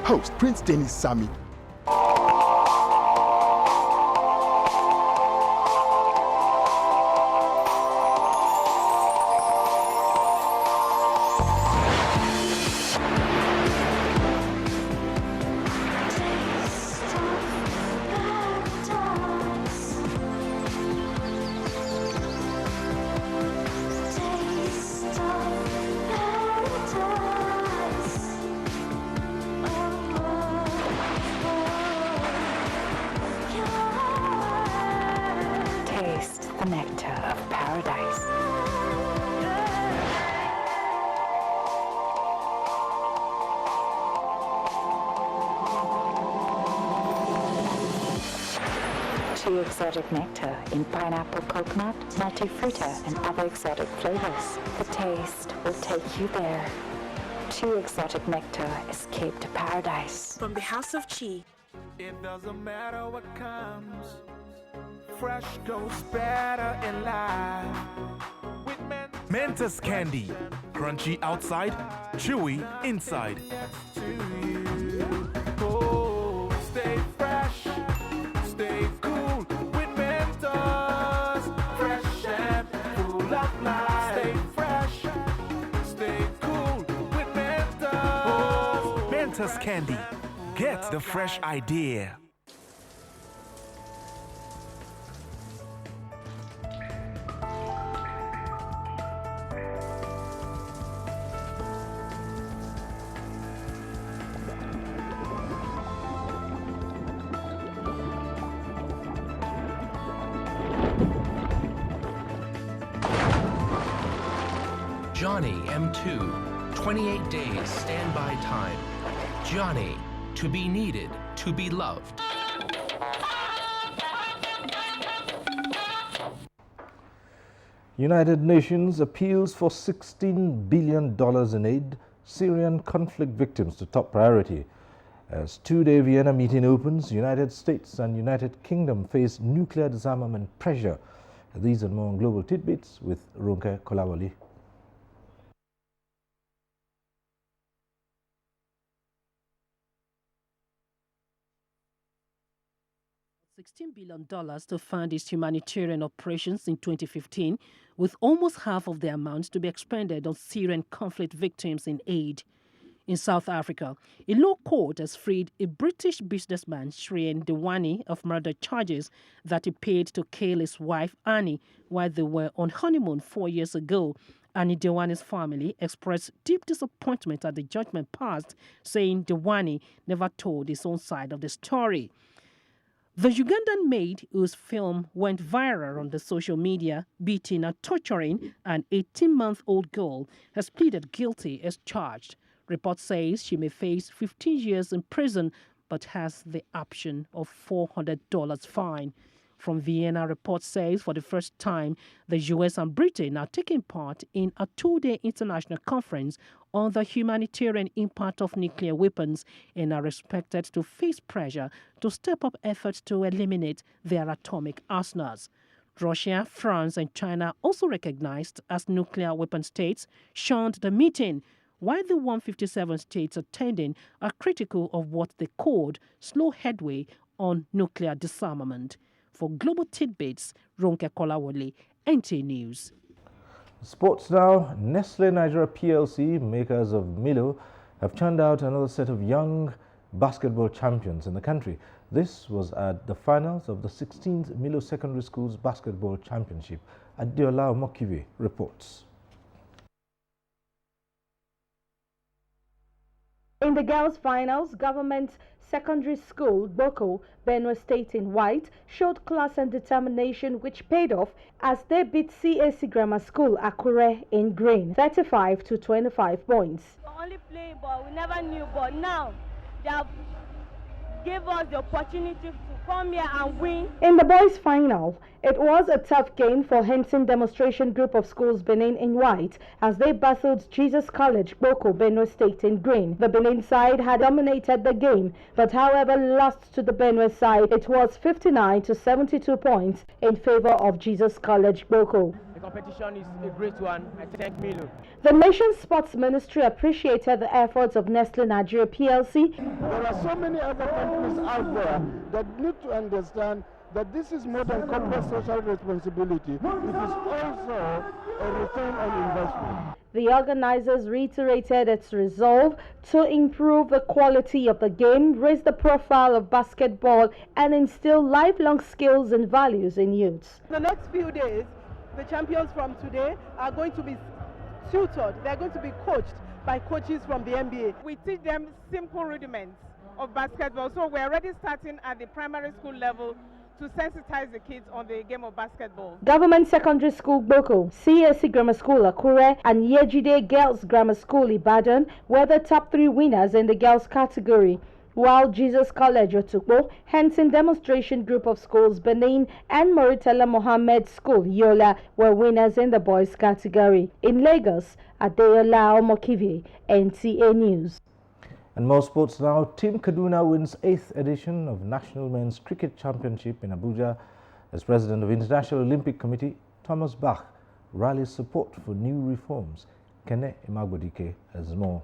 Host: Prince Dennis Sami. The nectar of paradise. Two exotic nectar in pineapple, coconut, multifruita, and other exotic flavors. The taste will take you there. Two exotic nectar, escape to paradise. From the House of Chi. It doesn't matter what comes. Fresh goes better in life. With Mentos candy. Crunchy outside, chewy inside. Oh, stay fresh, stay cool with Mentos. Fresh and full of life. Stay fresh, stay cool with Mentos. Oh, Mentos candy. Get the fresh idea. Johnny M2, 28 days standby time. Johnny, to be needed, to be loved. United Nations appeals for $16 billion in aid. Syrian conflict victims to top priority. As two-day Vienna meeting opens, United States and United Kingdom face nuclear disarmament pressure. These and more on Global Tidbits with Ronke Kolawole. $16 billion to fund its humanitarian operations in 2015, with almost half of the amount to be expended on Syrian conflict victims in aid. In South Africa, a law court has freed a British businessman, Shrien Dewani, of murder charges that he paid to kill his wife, Annie, while they were on honeymoon 4 years ago. Annie Dewani's family expressed deep disappointment at the judgment passed, saying Dewani never told his own side of the story. The Ugandan maid, whose film went viral on the social media, beating and torturing an 18-month-old girl, has pleaded guilty as charged. Report says she may face 15 years in prison, but has the option of $400 fine. From Vienna, report says for the first time, the U.S. and Britain are taking part in a two-day international conference on the humanitarian impact of nuclear weapons and are expected to face pressure to step up efforts to eliminate their atomic arsenals. Russia, France, and China, also recognized as nuclear weapon states, shunned the meeting, while the 157 states attending are critical of what they called slow headway on nuclear disarmament. For Global Tidbits, Ronke Kolawole, NTA News. Sports now. Nestle Nigeria PLC, makers of Milo, have churned out another set of young basketball champions in the country. This was at the finals of the 16th Milo Secondary Schools Basketball Championship. Adiola Mokive reports. In the girls' finals, Government Secondary School, Boko, Benue State in white, showed class and determination which paid off as they beat CAC Grammar School, Akure, in green, 35 to 25 points. We only playing ball, we never knew, but now they have gave us the opportunity to come here and win. In the boys' final, it was a tough game for Henson Demonstration Group of Schools Benin in white as they battled Jesus College, Boko, Benue State in green. The Benin side had dominated the game, but however lost to the Benue side. It was 59 to 72 points in favor of Jesus College, Boko. The competition is a great one. I thank Milo. The Nation's Sports Ministry appreciated the efforts of Nestle Nigeria PLC. There are so many other companies out there that need to understand that this is more than corporate social responsibility. It is also a return on investment. The organizers reiterated its resolve to improve the quality of the game, raise the profile of basketball, and instill lifelong skills and values in youths. In the next few days, the champions from today are going to be tutored. They're going to be coached by coaches from the NBA. We teach them simple rudiments of basketball. So we're already starting at the primary school level to sensitize the kids on the game of basketball. Government Secondary School Boko, CAC Grammar School Akure, and Yejide Girls Grammar School Ibadan were the top 3 winners in the girls category, while Jesus College Otukpo, Henson Demonstration Group of Schools Benin, and Moritella Mohammed School Yola were winners in the boys category. In Lagos, Adeola Omokivi, NTA News. And more sports now. Team Kaduna wins 8th edition of National Men's Cricket Championship in Abuja as President of International Olympic Committee, Thomas Bach, rallies support for new reforms. Kene Imagbodike has more.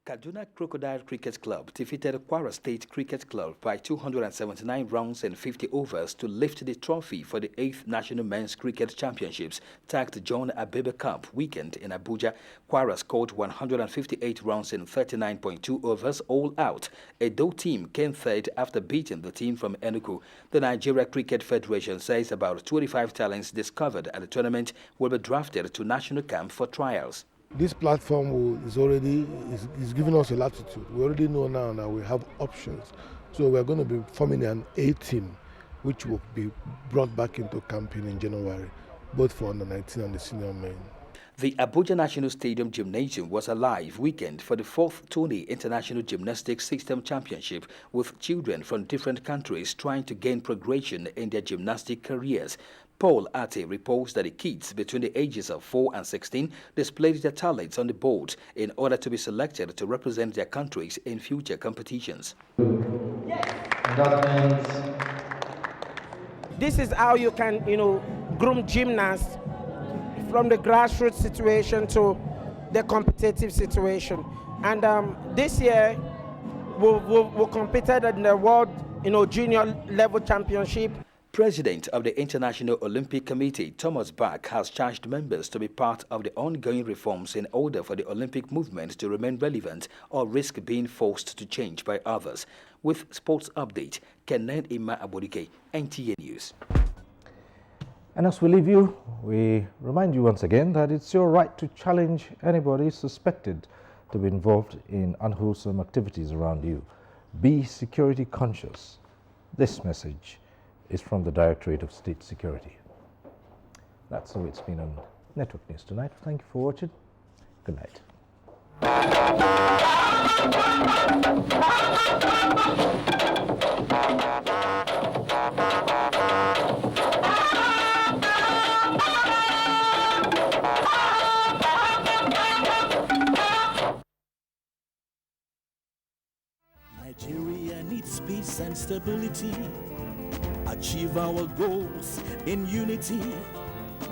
Kaduna Crocodile Cricket Club defeated Kwara State Cricket Club by 279 runs and 50 overs to lift the trophy for the 8th National Men's Cricket Championships tagged John Abebe Cup weekend in Abuja. Kwara scored 158 runs in 39.2 overs all out. Edo team came third after beating the team from Enugu. The Nigeria Cricket Federation says about 25 talents discovered at the tournament will be drafted to national camp for trials. This platform is giving us a latitude. We already know now that we have options. So we're going to be forming an A team, which will be brought back into campaign in January, both for under 19 and the senior men. The Abuja National Stadium Gymnasium was a live weekend for the 4th Tony International Gymnastics System Championship, with children from different countries trying to gain progression in their gymnastic careers. Paul Ate reports that the kids between the ages of 4 and 16 displayed their talents on the board in order to be selected to represent their countries in future competitions. This is how you can, groom gymnasts from the grassroots situation to the competitive situation. And this year, we competed in the World, Junior Level Championship. President of the International Olympic Committee, Thomas Bach, has charged members to be part of the ongoing reforms in order for the Olympic movement to remain relevant or risk being forced to change by others. With sports update, Kenneth Ima Abodike, NTA News. And as we leave you, we remind you once again that it's your right to challenge anybody suspected to be involved in unwholesome activities around you. Be security conscious. This message is from the Directorate of State Security. That's how it's been on Network News tonight. Thank you for watching. Good night. Nigeria needs peace and stability. Achieve our goals in unity.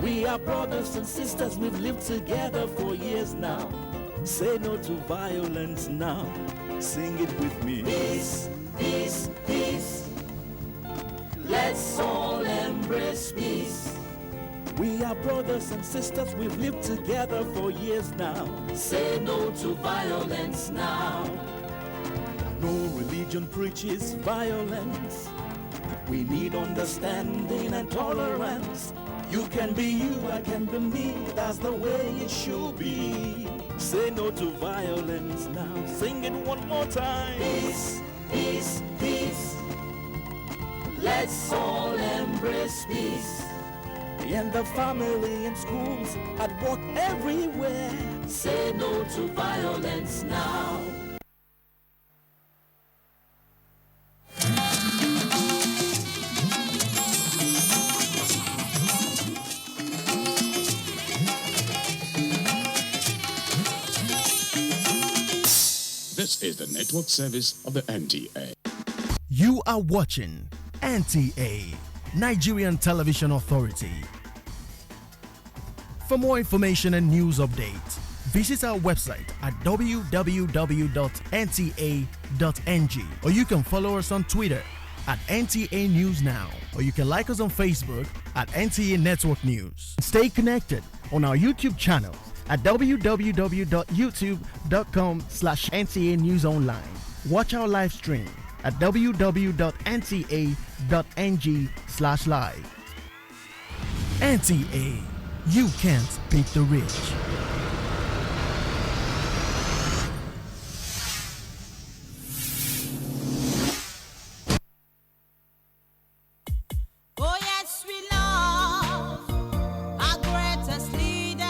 We are brothers and sisters, we've lived together for years now. Say no to violence now. Sing it with me. Peace, peace, peace. Let's all embrace peace. We are brothers and sisters, we've lived together for years now. Say no to violence now. No religion preaches violence. We need understanding and tolerance. You can be you, I can be me, that's the way it should be. Say no to violence now. Sing it one more time. Peace, peace, peace. Let's all embrace peace. In the family, in schools, at work, everywhere. Say no to violence now. This is the network service of the NTA. You are watching NTA, Nigerian Television Authority. For more information and news updates, visit our website at www.nta.ng, or you can follow us on Twitter at NTA News Now, or you can like us on Facebook at NTA Network News. Stay connected on our YouTube channel at www.youtube.com/NTA News Online. Watch our live stream at www.nta.ng/live. NTA, you can't beat the rich. Oh yes, we love our greatest leader.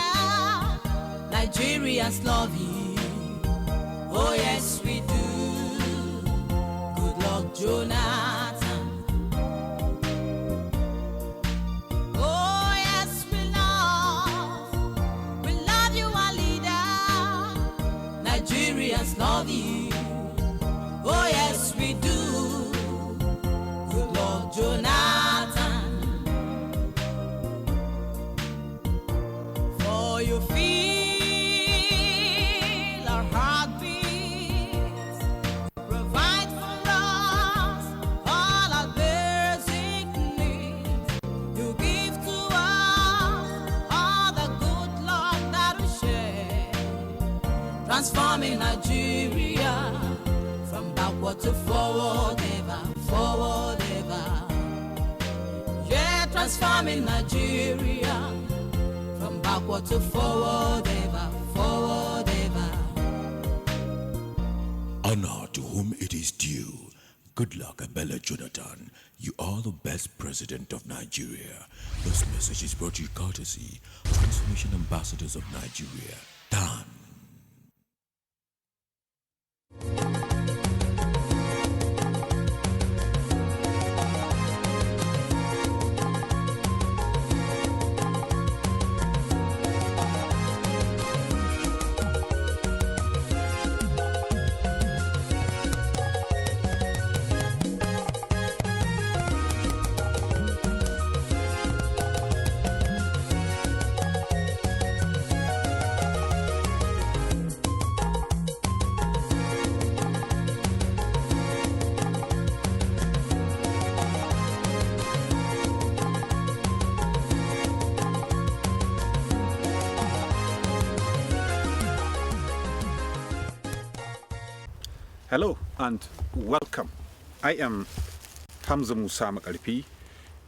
Nigerians love you. Oh yes, we do. Good luck, Jonathan. Oh yes, we love you, our leader. Nigerians love you. Oh yes, we do. Good luck, Jonathan. For you feel our heartbeats, provide for us all our basic needs. You give to us all the good luck that we share, transforming Nigeria from backward to forward ever, forward ever. Yeah, transforming Nigeria from backward to forward ever, forward ever. Honor to whom it is due. Good luck, Abella Jonathan. You are the best president of Nigeria. This message is brought to you courtesy of Transformation Ambassadors of Nigeria. Dan. Hello and welcome. I am Hamza Musa Makarfi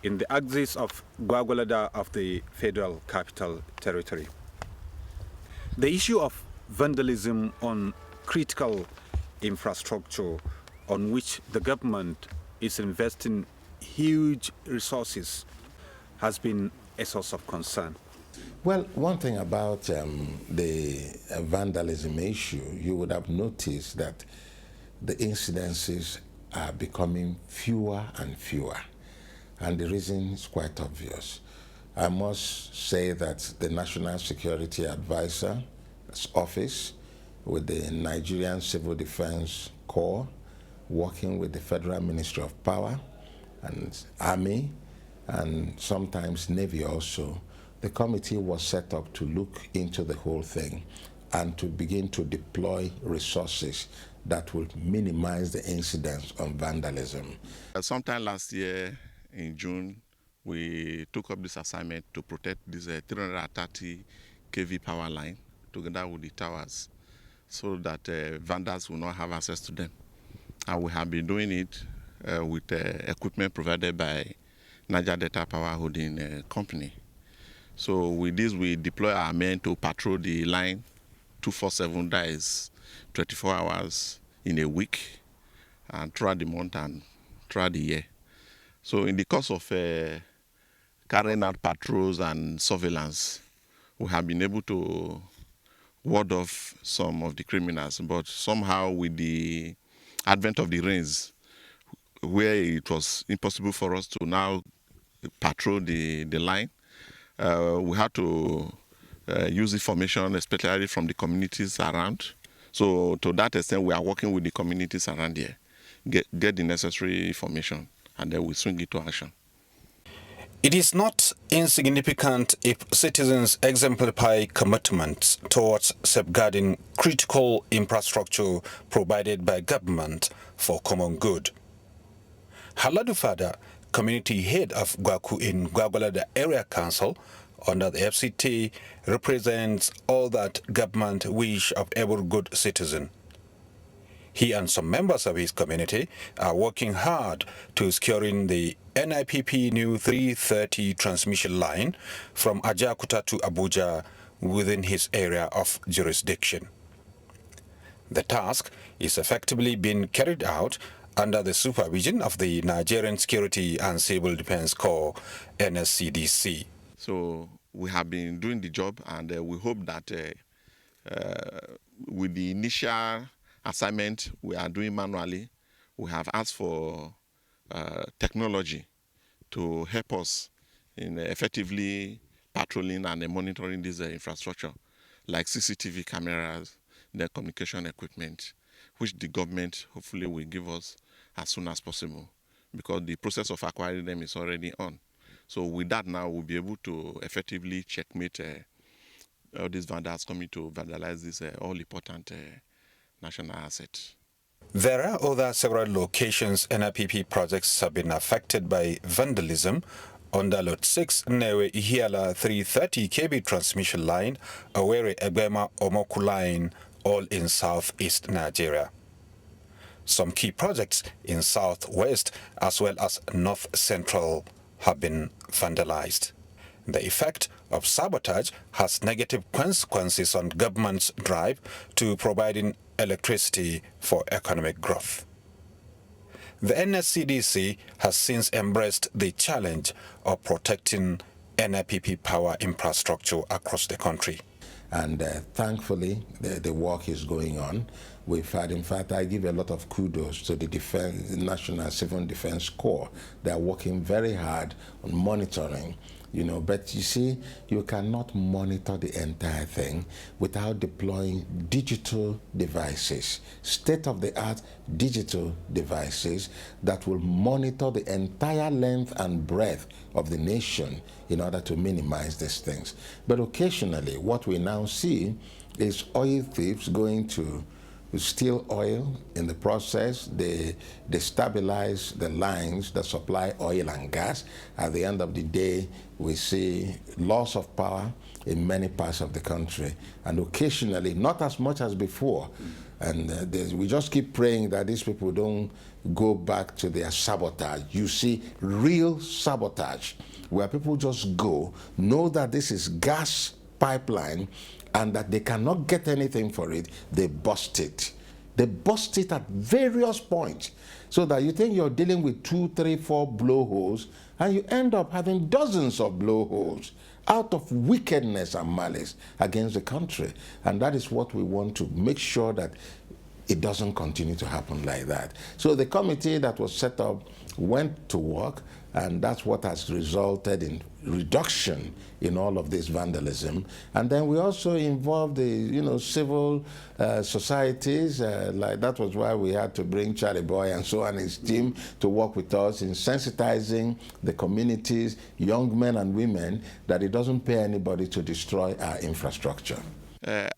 in the axis of Gwagwalada of the Federal Capital Territory. The issue of vandalism on critical infrastructure on which the government is investing huge resources has been a source of concern. Well, one thing about the vandalism issue, you would have noticed that the incidences are becoming fewer and fewer, and the reason is quite obvious. I must say that the National Security Advisor's Office with the Nigerian Civil Defense Corps, working with the Federal Ministry of Power and Army, and sometimes Navy also, the committee was set up to look into the whole thing and to begin to deploy resources that will minimize the incidence of vandalism. Sometime last year in June, we took up this assignment to protect this 330 kV power line together with the towers so that vandals will not have access to them. And we have been doing it with equipment provided by Niger Delta Power Holding Company. So with this, we deploy our men to patrol the line 247, that is 24 hours in a week, and throughout the month and throughout the year. So in the course of carrying out patrols and surveillance, we have been able to ward off some of the criminals, but somehow with the advent of the rains, where it was impossible for us to now patrol the line, we had to use information, especially from the communities around. So to that extent, we are working with the communities around here, get the necessary information, and then we swing it to action. It is not insignificant if citizens exemplify commitment towards safeguarding critical infrastructure provided by government for common good. Haladu Fada, community head of Gwaku in Gwagwalada Area Council under the FCT, represents all that government wish of every good citizen. He and some members of his community are working hard to securing the NIPP new 330 transmission line from Ajakuta to Abuja within his area of jurisdiction. The task is effectively being carried out under the supervision of the Nigerian Security and Civil Defense Corps, NSCDC. So we have been doing the job, and we hope that with the initial assignment we are doing manually, we have asked for technology to help us in effectively patrolling and monitoring this infrastructure, like CCTV cameras, the communication equipment, which the government hopefully will give us as soon as possible, because the process of acquiring them is already on. So with that now, we'll be able to effectively checkmate all these vandals coming to vandalize this all-important national asset. There are other several locations NIPP projects have been affected by vandalism under Lot 6 Newe Ihiala 330 kV transmission line, Owerri Egbema Omoku line, all in southeast Nigeria. Some key projects in southwest as well as north central have been vandalized. The effect of sabotage has negative consequences on government's drive to providing electricity for economic growth. The NSCDC has since embraced the challenge of protecting NIPP power infrastructure across the country. And thankfully, the work is going on. We've had, in fact, I give a lot of kudos to the National Civil Defense Corps. They're working very hard on monitoring, but you see, you cannot monitor the entire thing without deploying digital devices, state-of-the-art digital devices that will monitor the entire length and breadth of the nation in order to minimize these things. But occasionally, what we now see is oil thieves going to steal oil. In the process, they destabilize the lines that supply oil and gas. At the end of the day, we see loss of power in many parts of the country, and occasionally, not as much as before. And we just keep praying that these people don't go back to their sabotage. You see real sabotage, where people just go, know that this is gas pipeline, and that they cannot get anything for it, they bust it. They bust it at various points, so that you think you're dealing with 2, 3, 4 blowholes, and you end up having dozens of blowholes out of wickedness and malice against the country. And that is what we want to make sure that it doesn't continue to happen like that. So the committee that was set up went to work, and that's what has resulted in reduction in all of this vandalism. And then we also involved the civil societies, like that was why we had to bring Charlie Boy and so on his team to work with us in sensitizing the communities, young men and women, that it doesn't pay anybody to destroy our infrastructure.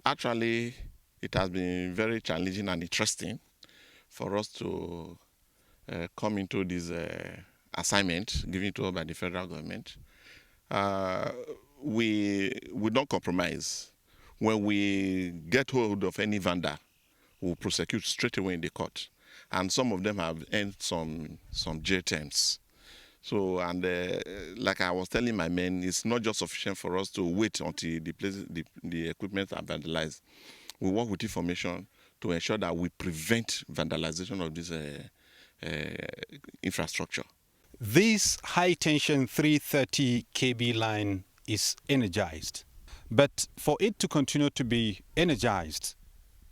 Actually, it has been very challenging and interesting for us to come into this assignment given to us by the federal government. We don't compromise. When we get hold of any vendor, we'll prosecute straight away in the court. And some of them have earned some jail terms. So, and like I was telling my men, it's not just sufficient for us to wait until the equipment are vandalized. We work with information to ensure that we prevent vandalization of this infrastructure. This high-tension 330 kV line is energized. But for it to continue to be energized,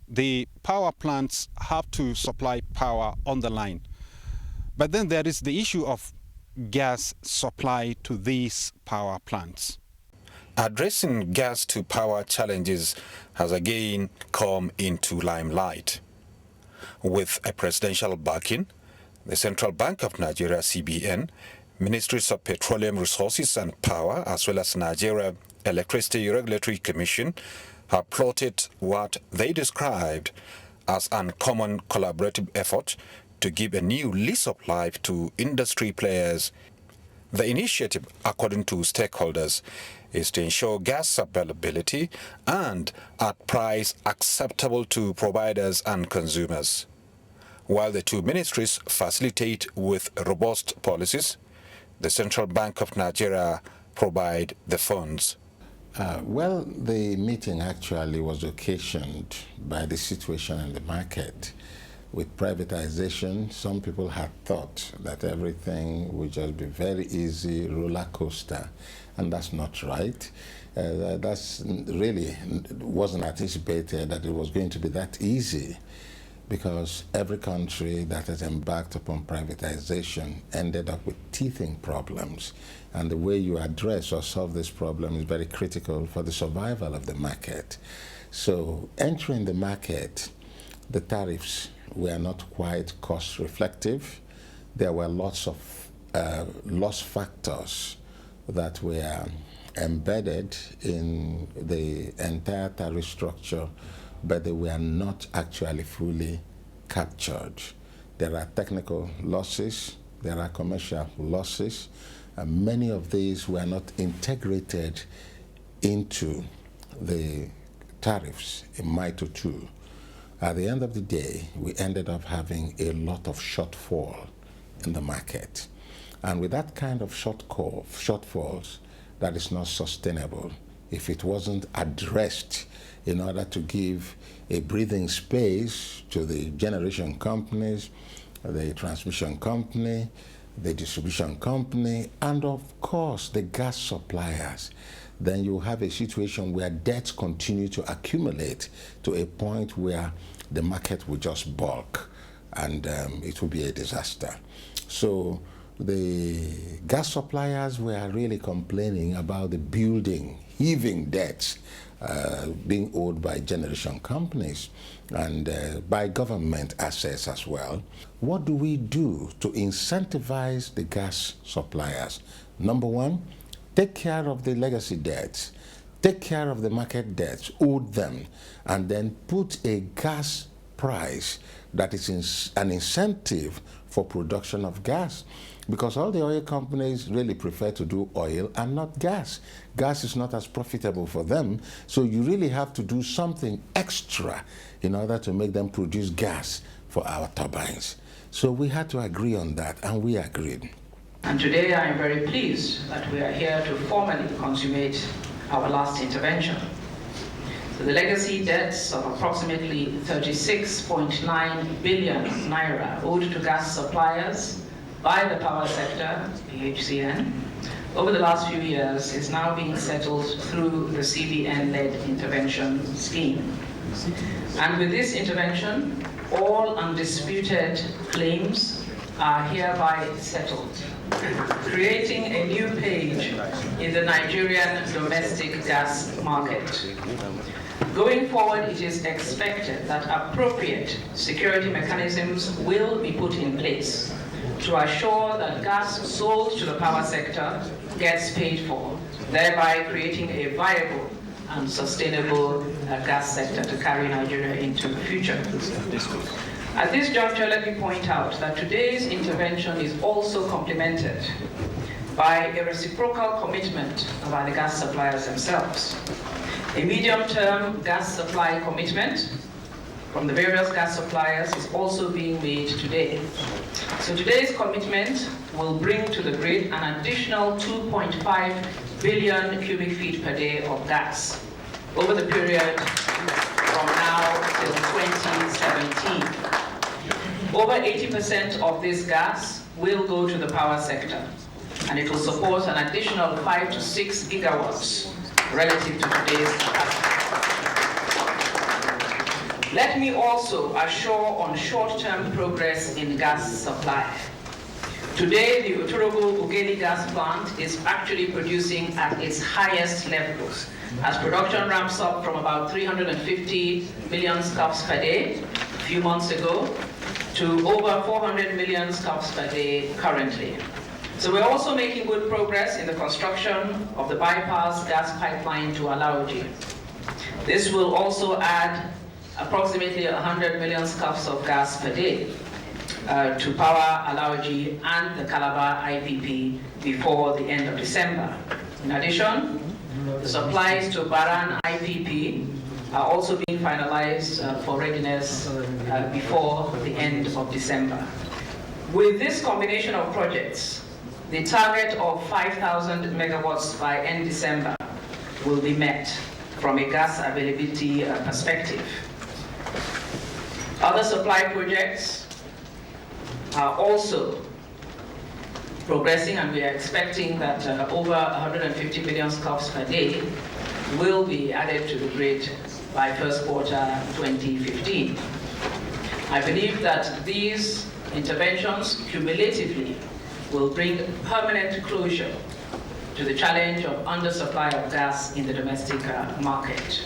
the power plants have to supply power on the line. But then there is the issue of gas supply to these power plants. Addressing gas to power challenges has again come into limelight. With a presidential backing, the Central Bank of Nigeria, CBN, Ministries of Petroleum Resources and Power, as well as Nigeria Electricity Regulatory Commission, have plotted what they described as an uncommon collaborative effort to give a new lease of life to industry players. The initiative, according to stakeholders, is to ensure gas availability and at price acceptable to providers and consumers. While the two ministries facilitate with robust policies, the Central Bank of Nigeria provide the funds. Well, the meeting actually was occasioned by the situation in the market. With privatization, some people had thought that everything would just be very easy, roller coaster, and that's not right. That's really wasn't anticipated that it was going to be that easy, because every country that has embarked upon privatization ended up with teething problems. And the way you address or solve this problem is very critical for the survival of the market. So entering the market, the tariffs were not quite cost reflective. There were lots of loss factors that were embedded in the entire tariff structure, but they were not actually fully captured. There are technical losses, there are commercial losses, and many of these were not integrated into the tariffs in MITO 2. At the end of the day, we ended up having a lot of shortfall in the market. And with that kind of shortfalls, that is not sustainable if it wasn't addressed in order to give a breathing space to the generation companies, the transmission company, the distribution company, and of course the gas suppliers. Then you have a situation where debts continue to accumulate to a point where the market will just bulk, and it will be a disaster. So the gas suppliers were really complaining about the heaving debts being owed by generation companies and by government assets as well. What do we do to incentivize the gas suppliers? Number one, take care of the legacy debts, take care of the market debts owed them, and then put a gas price that is an incentive for production of gas. Because all the oil companies really prefer to do oil and not gas. Gas is not as profitable for them, so you really have to do something extra in order to make them produce gas for our turbines. So we had to agree on that, and we agreed. And today I am very pleased that we are here to formally consummate our last intervention. So the legacy debts of approximately 36.9 billion naira owed to gas suppliers by the power sector, PHCN, over the last few years is now being settled through the CBN-led intervention scheme. And with this intervention, all undisputed claims are hereby settled, creating a new page in the Nigerian domestic gas market. Going forward, it is expected that appropriate security mechanisms will be put in place to assure that gas sold to the power sector gets paid for, thereby creating a viable and sustainable gas sector to carry Nigeria into the future. At this juncture, let me point out that today's intervention is also complemented by a reciprocal commitment by the gas suppliers themselves. A medium-term gas supply commitment from the various gas suppliers is also being made today. So today's commitment will bring to the grid an additional 2.5 billion cubic feet per day of gas over the period from now till 2017. Over 80% of this gas will go to the power sector, and it will support an additional 5 to 6 gigawatts relative to today's capacity. Let me also assure on short-term progress in gas supply. Today, the Uturogo Ugeli gas plant is actually producing at its highest levels as production ramps up from about 350 million scf per day a few months ago to over 400 million scf per day currently. So we're also making good progress in the construction of the bypass gas pipeline to Alaoji. This will also add approximately 100 million scf of gas per day to power Alaoji and the Calabar IPP before the end of December. In addition, the supplies to Baran IPP are also being finalized for readiness before the end of December. With this combination of projects, the target of 5,000 megawatts by end December will be met from a gas availability perspective. Other supply projects are also progressing, and we are expecting that over 150 million scf per day will be added to the grid by first quarter 2015. I believe that these interventions cumulatively will bring permanent closure to the challenge of undersupply of gas in the domestic market.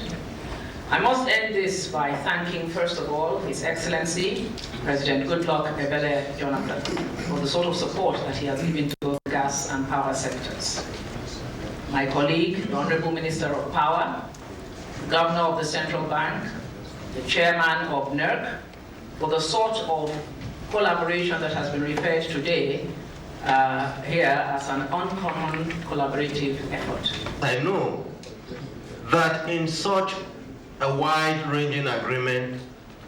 I must end this by thanking, first of all, His Excellency, President Goodluck Ebele Jonathan, for the sort of support that he has given to both gas and power sectors. My colleague, the Honorable Minister of Power, the Governor of the Central Bank, the Chairman of NERC, for the sort of collaboration that has been referred today here as an uncommon collaborative effort. I know that in such a wide-ranging agreement,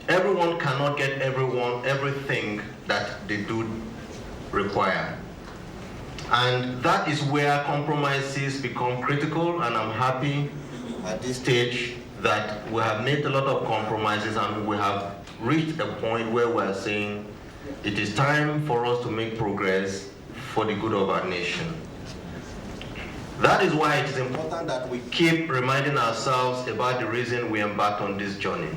everyone cannot get everything that they do require. And that is where compromises become critical, and I'm happy at this stage that we have made a lot of compromises and we have reached a point where we're saying it is time for us to make progress for the good of our nation. That is why it is important that we keep reminding ourselves about the reason we embarked on this journey.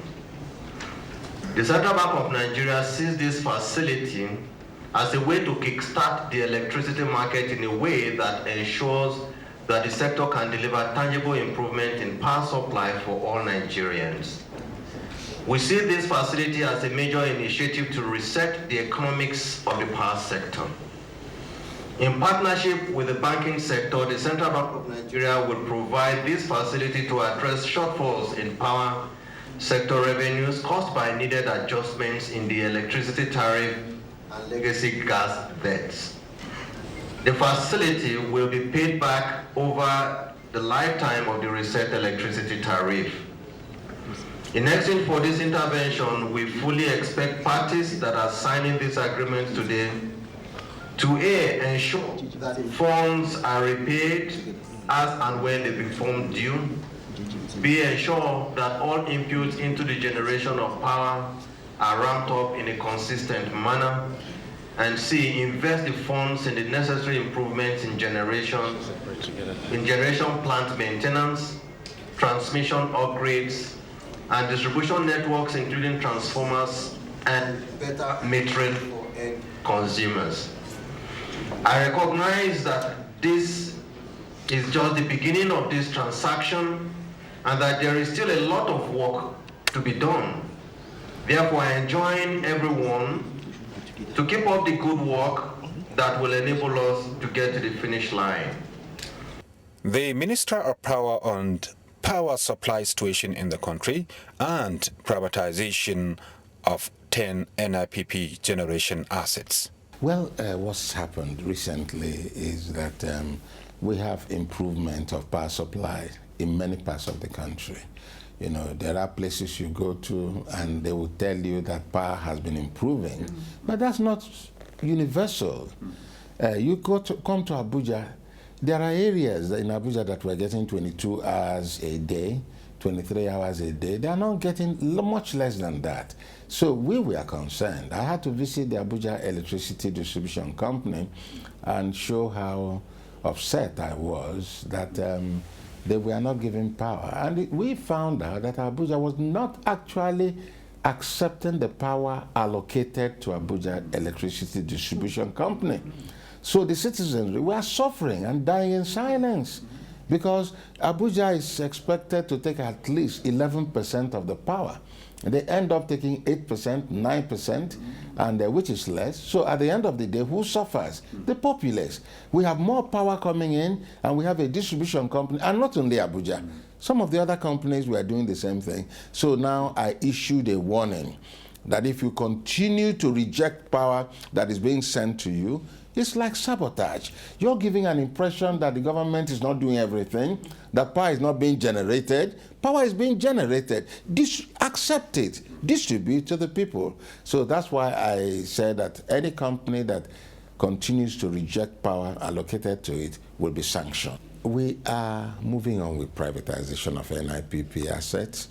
The Central Bank of Nigeria sees this facility as a way to kickstart the electricity market in a way that ensures that the sector can deliver tangible improvement in power supply for all Nigerians. We see this facility as a major initiative to reset the economics of the power sector. In partnership with the banking sector, the Central Bank of Nigeria will provide this facility to address shortfalls in power sector revenues caused by needed adjustments in the electricity tariff and legacy gas debts. The facility will be paid back over the lifetime of the reset electricity tariff. In exchange for this intervention, we fully expect parties that are signing this agreement today to A, ensure that funds are repaid as and when they become due. B, ensure that all inputs into the generation of power are ramped up in a consistent manner. And C, invest the funds in the necessary improvements in generation plant maintenance, transmission upgrades, and distribution networks, including transformers and better metering for end consumers. I recognize that this is just the beginning of this transaction and that there is still a lot of work to be done. Therefore, I enjoin everyone to keep up the good work that will enable us to get to the finish line. The Minister of Power on power supply situation in the country and privatization of 10 NIPP generation assets. Well, what's happened recently is that we have improvement of power supply in many parts of the country. You know, there are places you go to and they will tell you that power has been improving, but that's not universal. You come to Abuja, there are areas in Abuja that we're getting 22 hours a day, 23 hours a day. They are not getting much less than that. So we were concerned. I had to visit the Abuja Electricity Distribution Company and show how upset I was that they were not giving power. And we found out that Abuja was not actually accepting the power allocated to Abuja Electricity Distribution Company. So the citizens were suffering and dying in silence because Abuja is expected to take at least 11% of the power. They end up taking 8%, 9%, and which is less. So at the end of the day, who suffers? The populace. We have more power coming in, and we have a distribution company, and not only Abuja. Some of the other companies were doing the same thing. So now I issued a warning that if you continue to reject power that is being sent to you, it's like sabotage. You're giving an impression that the government is not doing everything, that power is not being generated. Power is being generated. Accept it. Distribute to the people. So that's why I said that any company that continues to reject power allocated to it will be sanctioned. We are moving on with privatization of NIPP assets.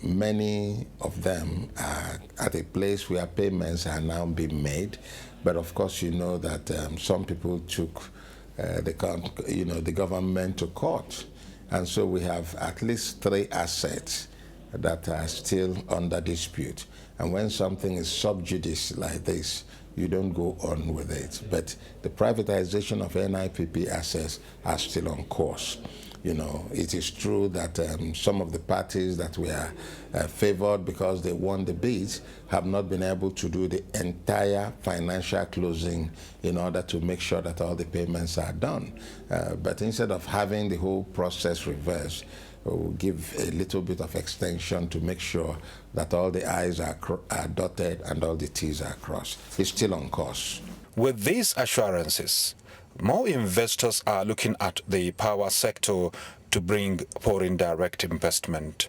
Many of them are at a place where payments are now being made. But of course, you know that some people took the government to court. And so we have at least 3 assets that are still under dispute. And when something is sub judice like this, you don't go on with it. But the privatization of NIPP assets are still on course. You know, it is true that some of the parties that were favored because they won the bids have not been able to do the entire financial closing in order to make sure that all the payments are done. But instead of having the whole process reversed, we'll give a little bit of extension to make sure that all the I's are dotted and all the T's are crossed. It's still on course. With these assurances, more investors are looking at the power sector to bring foreign direct investment.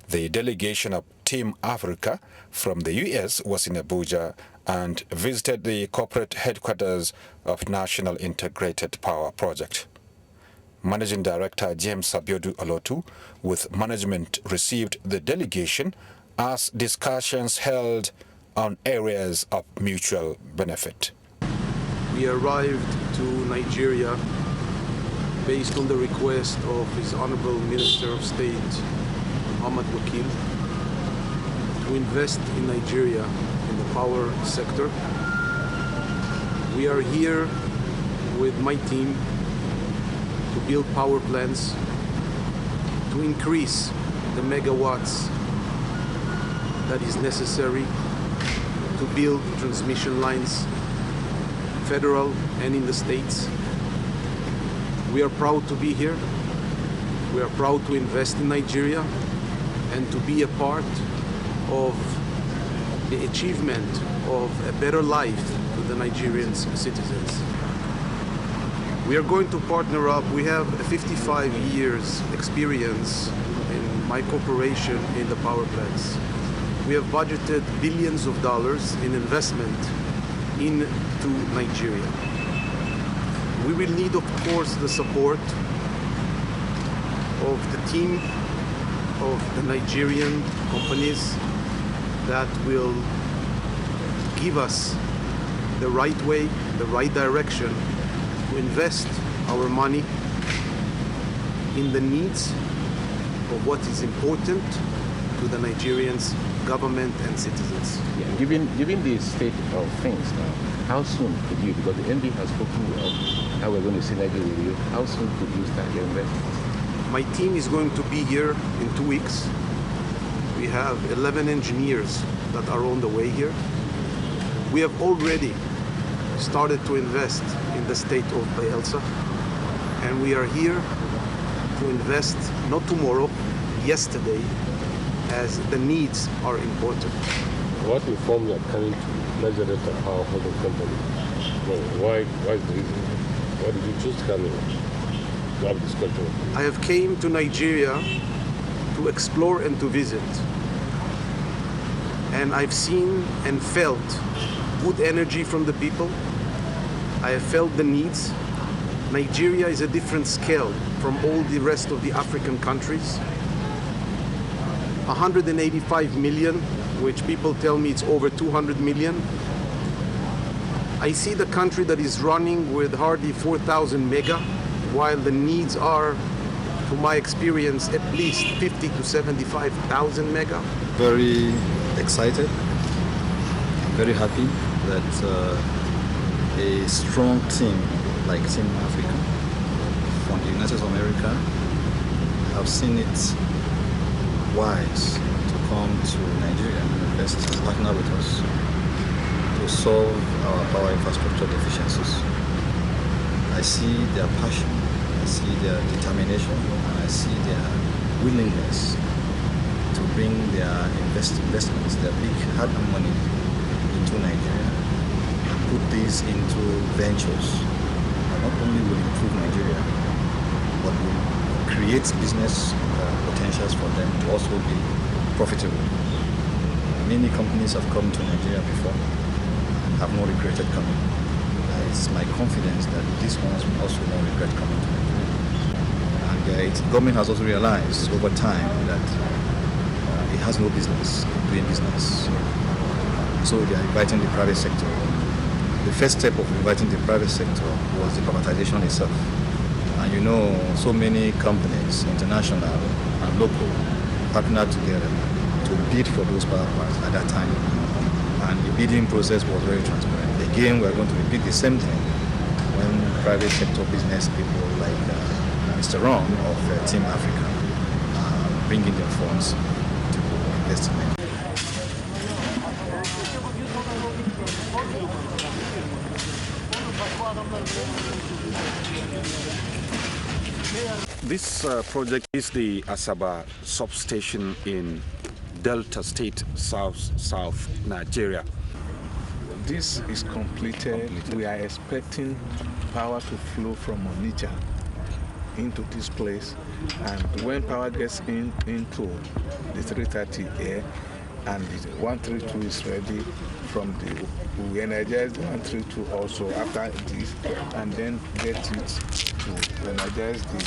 The delegation of Team Africa from the U.S. was in Abuja and visited the corporate headquarters of National Integrated Power Project. Managing Director James Abiodu Olotu with management received the delegation as discussions held on areas of mutual benefit. We arrived to Nigeria based on the request of His Honorable Minister of State, Muhammad Wakil, to invest in Nigeria in the power sector. We are here with my team to build power plants, to increase the megawatts that is necessary to build transmission lines, federal and in the states. We are proud to be here. We are proud to invest in Nigeria and to be a part of the achievement of a better life to the Nigerian citizens. We are going to partner up. We have 55 years experience in my corporation in the power plants. We have budgeted billions of dollars in investment into Nigeria. We will need, of course, the support of the team of the Nigerian companies that will give us the right way, the right direction to invest our money in the needs of what is important to the Nigerians, government and citizens. Yeah, given the state of things now, how soon could you, because the MD has spoken well, how we're going to synergy with you, how soon could you start your investments? My team is going to be here in 2 weeks. We have 11 engineers that are on the way here. We have already started to invest in the state of Bayelsa, and we are here to invest not tomorrow, yesterday, as the needs are important. what informed you coming to Niger Delta Power Holding Company? Why is the reason? Why did you choose to come here to have this culture? I have came to Nigeria to explore and to visit. And I've seen and felt good energy from the people. I have felt the needs. Nigeria is a different scale from all the rest of the African countries. 185 million, which people tell me it's over 200 million. I see the country that is running with hardly 4,000 mega, while the needs are, to my experience, at least 50 to 75,000 mega. Very excited, very happy that a strong team like Team Africa from the United States of America have seen it wise to come to Nigeria and invest and partner with us to solve our power infrastructure deficiencies. I see their passion, I see their determination, and I see their willingness to bring their investments, their big hard-earned money into Nigeria and put these into ventures that not only will improve Nigeria, but will create business potentials for them to also be profitable. Many companies have come to Nigeria before and have not regretted coming. It's my confidence that these ones will also not regret coming to Nigeria. And the government has also realized over time that it has no business doing business. So they are inviting the private sector. The first step of inviting the private sector was the privatization itself. And you know, so many companies, international and local, partnered together to bid for those power plants at that time. And the bidding process was very transparent. Again, we are going to repeat the same thing when private sector business people like Mr. Ron of Team Africa bring in their funds to invest in it. This project is the Asaba substation in Delta State, South Nigeria. This is completed. We are expecting power to flow from Onitsha into this place, and when power gets into the 330 here and the 132 is ready, from the we energize the 132 also after this, and then get it to energize the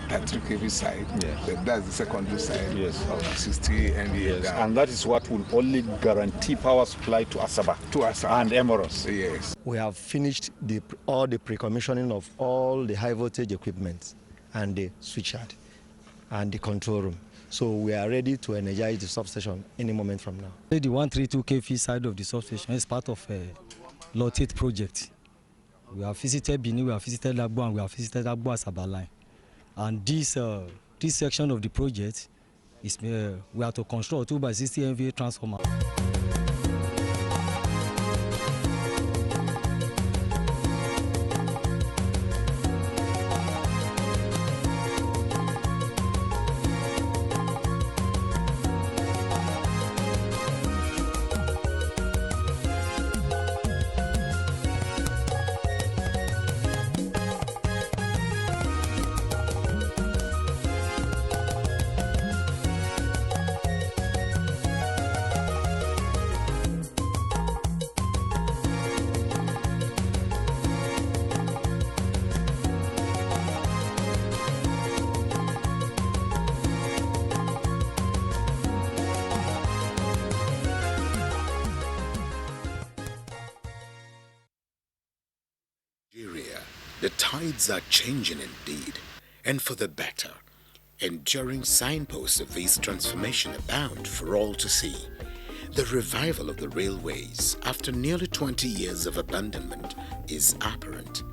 3 kV side. Yes. That's the secondary side of 60 MVA. Yes. And that is what will only guarantee power supply to Asaba, and Emoros. Yes. We have finished all the pre-commissioning of all the high voltage equipment and the switchyard and the control room. So we are ready to energize the substation any moment from now. The 132 kV side of the substation is part of a LOTIT project. We have visited Bini, we have visited Lagbo, and we have visited Agbo Asaba line. And this section of the project is we have to construct a 2x60 MVA transformer. The tides are changing indeed, and for the better. Enduring signposts of this transformation abound for all to see. The revival of the railways after nearly 20 years of abandonment is apparent.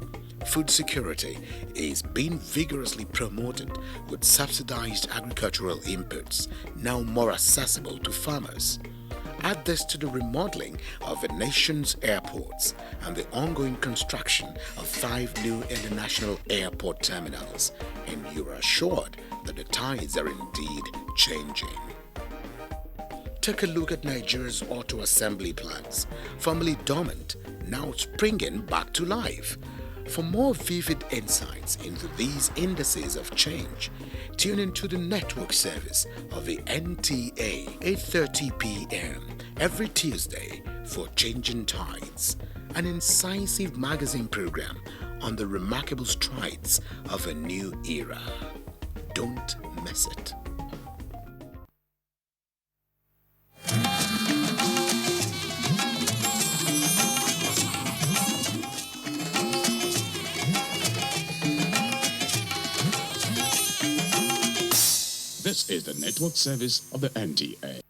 Food security is being vigorously promoted with subsidized agricultural inputs now more accessible to farmers. Add this to the remodeling of the nation's airports and the ongoing construction of 5 new international airport terminals, and you're assured that the tides are indeed changing. take a look at Nigeria's auto assembly plants, formerly dormant, now springing back to life. For more vivid insights into these indices of change, tune into the network service of the NTA 8:30 p.m. every Tuesday for Changing Tides, an incisive magazine program on the remarkable strides of a new era. Don't miss it. This is the network service of the NTA.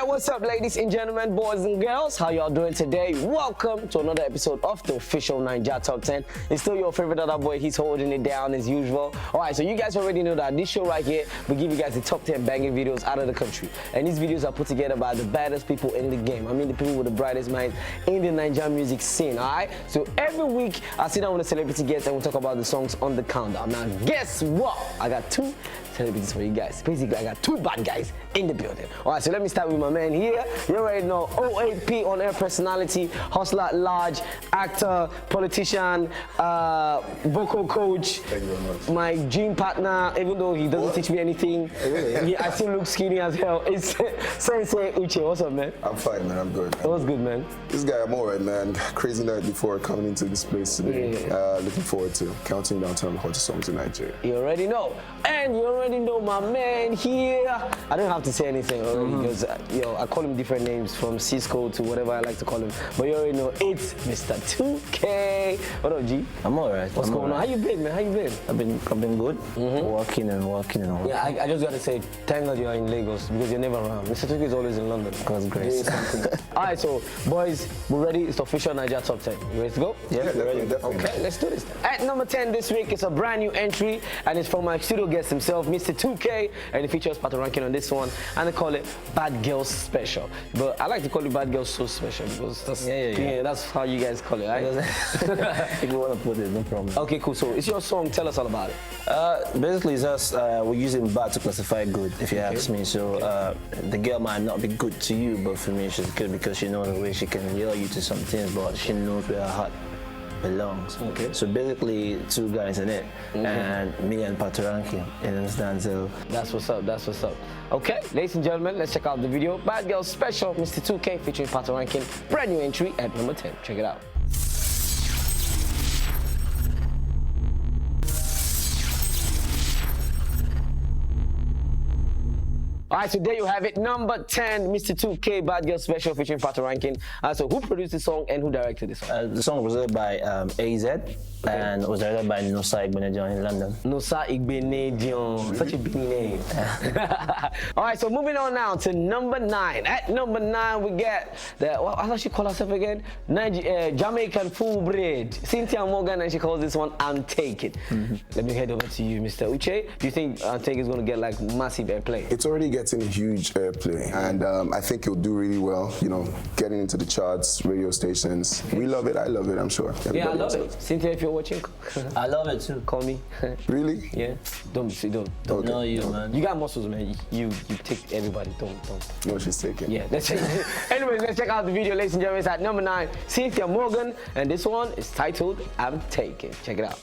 What's up, ladies and gentlemen, boys and girls? How y'all doing today? Welcome to another episode of the official NTA Top 10. It's still your favorite other boy. He's holding it down as usual. All right, so you guys already know that this show right here, we give you guys the top 10 banging videos out of the country. And these videos are put together by the baddest people in the game. I mean, the people with the brightest minds in the Nigerian music scene, all right? So every week, I sit down with a celebrity guest and we talk about the songs on the countdown. Now, guess what? I got two celebrities for you guys. Basically, I got two bad guys in the building. All right, so let me start with my man here. You already know, OAP on-air personality, hustler at large, actor, politician, vocal coach, my gym partner, even though he doesn't teach me anything. I still look skinny as hell. It's Sensei Uche. What's up, man? I'm fine, man. I'm good. What's good, man? This guy, I'm alright, man. Crazy night before coming into this place today. Yeah. Looking forward to counting down some of the hottest songs in Nigeria. You already know. And you already know my man here. I don't have to say anything already because I call him different names from Cisco to whatever I like to call him. But you already know it's Mr. 2K. What up, G? I'm alright. What's going on? How you been, man? How you been? I've been good. Working and all. Yeah, I just gotta say, thank God you're in Lagos because you're never around. Mr. 2K is always in London. God's grace. Alright, so boys, we're ready. It's the official NTA Top 10. You ready to go? Yeah, we're ready. definitely. Okay, let's do this. At number 10 this week, it's a brand new entry and it's from my studio guest himself, Mr. 2K, and it features Pato Rankin on this one, and they call it Bad Girls Special. But I like to call it Bad Girls So Special because that's, that's how you guys call it, right? If you want to put it, no problem. Okay, cool. So it's your song. Tell us all about it. Basically, it's just we're using bad to classify good, if you ask me. So the girl might not be good to you, but for me, she's good because she knows the way she can lure you to some things, but she knows where her heart belongs. Okay. So basically, two guys in it, and me and Pato Rankin, you understand? So that's what's up. That's what's up. Okay, ladies and gentlemen, let's check out the video. Bad Girls Special, Mr. 2K featuring Pato Rankin. Brand new entry at number 10. Check it out. All right, so there you have it. Number 10, Mr. 2K, Bad Girl Special featuring Pato Rankin. So who produced the song and who directed the song? The song was written by AZ and was directed by Nosa Igbenedion in London. Nosa Igbenedion, such a big name. All right, so moving on now to number 9. At number 9, we get how does she call herself again? Jamaican Full Bread. Cynthia Morgan, and she calls this one I'm Taken. Let me head over to you, Mr. Uche. Do you think I'm Taken is going to get like massive airplay? It's already getting a huge airplay, and I think it'll do really well, you know, getting into the charts, radio stations. We love it, I love it, I'm sure. Everybody I love it. Cynthia, if you're watching, I love it too. Call me. Really? Yeah. Don't. Okay. No, you, man. You got muscles, man. You take everybody. Don't. No, she's taking. Yeah, let's check. Anyways, let's check out the video, ladies and gentlemen. It's at number 9, Cynthia Morgan, and this one is titled I'm Taken. Check it out.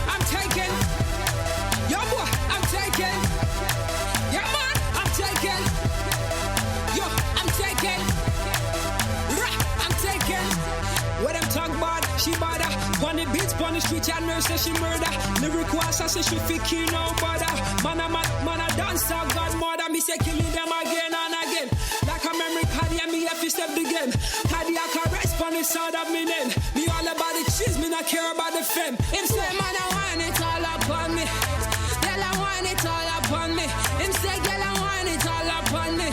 I'm taken. Yo, boy, I'm taken. Yeah, man, I'm taken. Yo, I'm taken. I'm taken. What I'm talking about, she bother. On the beats, on the street, and mercy, she murder. Lyrical assassin, she fit kill no bother. Man, a dancer, godmother. Me say killing them again and again. Like a memory card, yeah, me have to step the game. Cardiac arrest, on the sound of me name. Me all about the cheese, me not care about the fame. Him say, man, I want it all upon me. Girl, I want it all upon me. Him say, girl, I want it all upon me.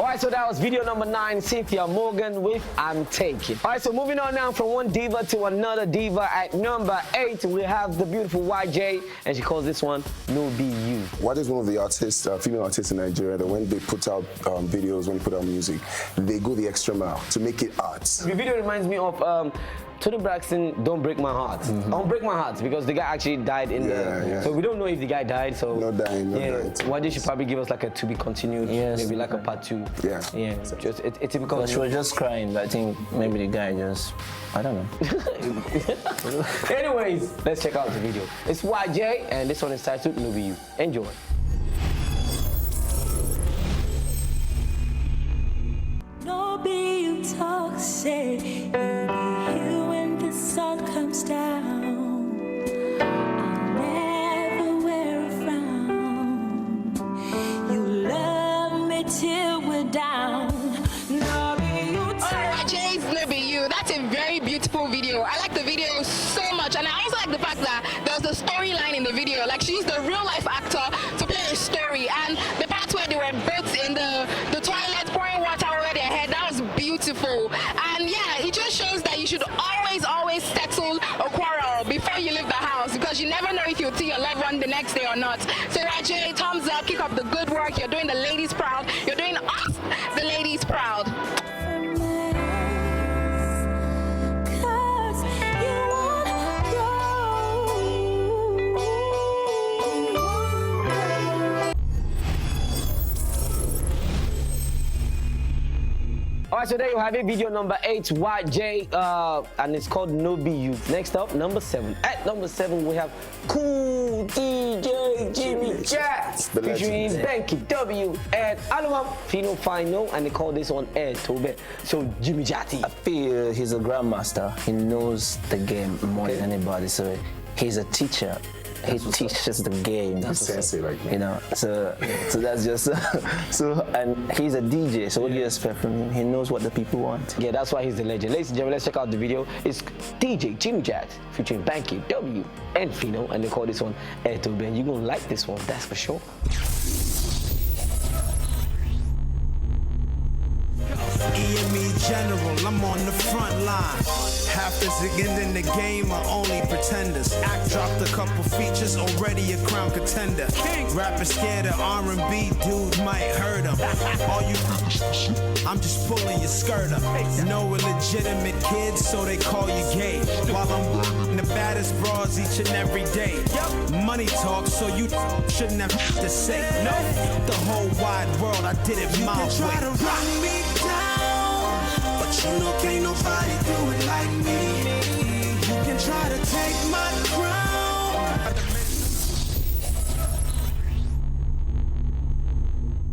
Alright, so that was video number 9, Cynthia Morgan with I'm Taken. Alright, so moving on now from one diva to another diva. At number 8, we have the beautiful YJ, and she calls this one No Be You. What is one of the artists, female artists in Nigeria, that when they put out videos, when they put out music, they go the extra mile to make it art. The video reminds me of Tony Braxton, Don't Break My Heart. Don't Break My Heart, because the guy actually died in there. So we don't know if the guy died, so... No dying, no dying. YJ should probably give us like a to be continued, maybe like a part 2. Yeah. Yeah, just a typical... Well, she was just crying, but I think maybe the guy just... I don't know. Anyways, let's check out the video. It's YJ, and this one is titled No Be You. Enjoy. No be you toxic, you be here when the sun comes down. I'll never wear a frown. You love me till we're down. No be you toxic. Jay's No Be You. That's a very beautiful video. I like the video so much, and I also like the fact that there's the storyline in the video. Like, she used a real life actor to play a story, and the part where they were both in the toilet pouring water over their head, that was beautiful. And yeah, it just shows that you should always settle a quarrel before you leave the house, because you never know if you'll see your loved one the next day or not. So Jay, thumbs up, keep up the good work. You're doing the ladies proud. You're doing us, the ladies, proud. Alright, so there you have it, video number 8, YJ, and it's called No Be You. Next up, number 7. At number 7, we have Cool DJ Jimmy Jack, featuring Banky W and Alumam Fino Final, and they call this one Air Tobe. So Jimmy Jatti. I feel he's a grandmaster. He knows the game more than anybody. So he's a teacher. He teaches the game. That's sensei, like me. You know, so that's just and he's a DJ. So what do you expect from him? He knows what the people want. Yeah, that's why he's the legend. Ladies and gentlemen, let's check out the video. It's DJ Jimmy Jack featuring Banky W and Fino, and they call this one Air Tobe. You're gonna like this one, that's for sure. EME General, I'm on the front line. Half the ziggins in the game are only pretenders. Act dropped a couple features, already a crown contender. Rapper scared of R&B, dude might hurt him. All you, I'm just pulling your skirt up. No illegitimate kids, so they call you gay. While I'm the baddest bras each and every day. Money talk, so you shouldn't have to say. No, the whole wide world, I did it my way. You can try to run me down, but you know can't nobody do it like me. You can try to take my crown.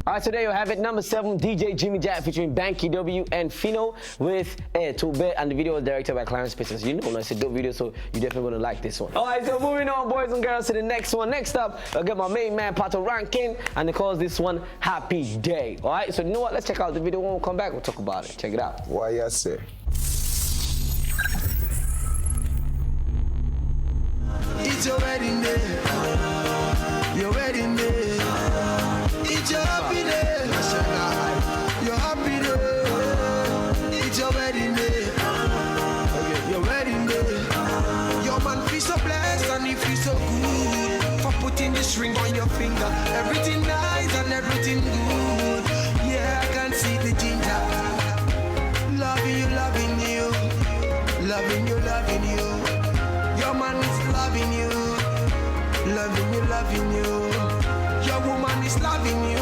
Alright, so there you have it. Number 7, DJ Jimmy Jack featuring Banky W and Fino with Air Tobe, and the video was directed by Clarence Pistons. You know, it's a dope video, so you're definitely gonna like this one. Alright, so moving on, boys and girls, to the next one. Next up, I'll get my main man, Pato Rankin, and they call this one Happy Day. Alright, so you know what? Let's check out the video. When we come back, we'll talk about it. Check it out. Why you say? It's your wedding day. Your wedding day. It's your happy day. Your happy day. It's your wedding day. Okay, your wedding day. Your man feels so blessed and he feels so good for putting this ring on your finger. Everything nice and everything good. Yeah, I can see the ginger. Loving you, loving you. Loving you, loving you. Your man is loving you. Loving you, loving you. Your woman is loving you.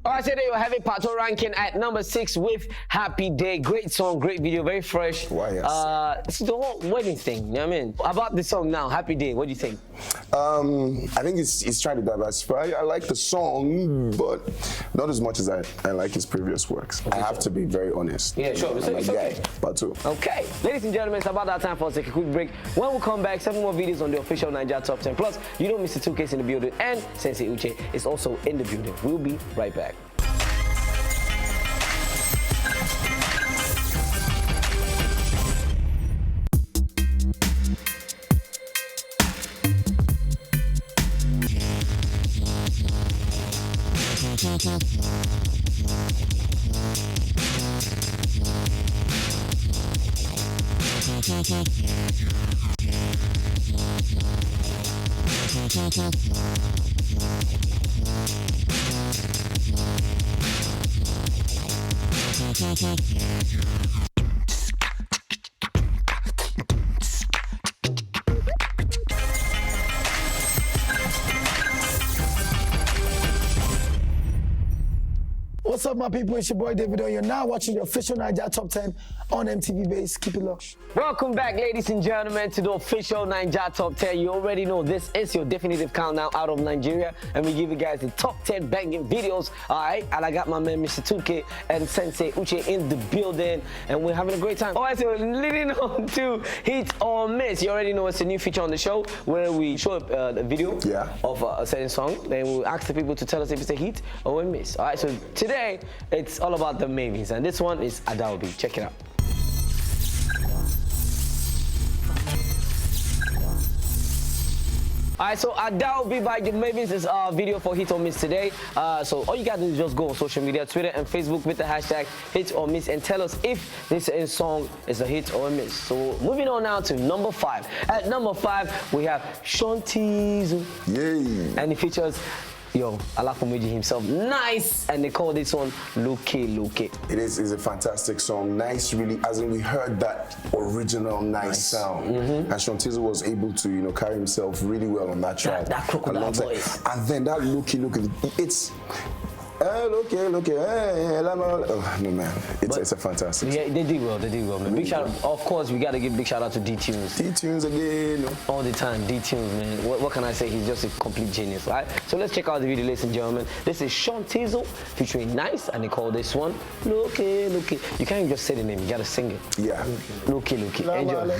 Alright, so there you have it, Pato Rankin at number 6 with Happy Day. Great song, great video, very fresh. Why, yes. This is the whole wedding thing, you know what I mean? About the song now, Happy Day, what do you think? I think he's trying to diversify. I like the song, but not as much as I like his previous works. I have to be very honest. Yeah, sure. I'm It's okay. Pato. Okay, ladies and gentlemen, it's about that time for us to take a quick break. When we come back, 7 more videos on the official NTA Top 10. Plus, you don't miss the 2Ks in the building, and Sensei Uche is also in the building. We'll be right back. What's up, my people? It's your boy David. You're now watching the official Naija Top 10 on MTV Base. Keep it locked. Welcome back, ladies and gentlemen, to the official Naija Top 10. You already know this is your definitive countdown out of Nigeria, and we give you guys the top 10 banging videos. All right, and I got my man Mr. 2K and Sensei Uche in the building, and we're having a great time. All right, so leading on to Hit or Miss. You already know it's a new feature on the show where we show up the video of a certain song, then we'll ask the people to tell us if it's a hit or a miss. All right, so today it's all about the Mavis, and this one is Adaobi. Check it out. Alright, so Adaobi by the Mavis is our video for Hit or Miss today. So all you gotta do is just go on social media, Twitter and Facebook with the hashtag Hit or Miss, and tell us if this song is a hit or a miss. So moving on now to number 5. At number 5, we have Shantizu. Yay! And it features Alafumeji himself, Nice, and they call this one Loke Loke. It is a fantastic song. Nice, really, as in we heard that original nice sound. And Shantizu was able to, carry himself really well on that track. That crocodile voice. And then that Loke Loke, it's look, oh no man, it's a fantastic song. Yeah, they did well, man. Really big shout out, of course, we gotta give big shout out to D-Tunes. D-Tunes again. All the time, D-Tunes, man. What can I say? He's just a complete genius, right? So let's check out the video, ladies and gentlemen. This is Shantizu featuring Nice, and they call this one Look. You can't even just say the name, you gotta sing it. Yeah. Look. Enjoy.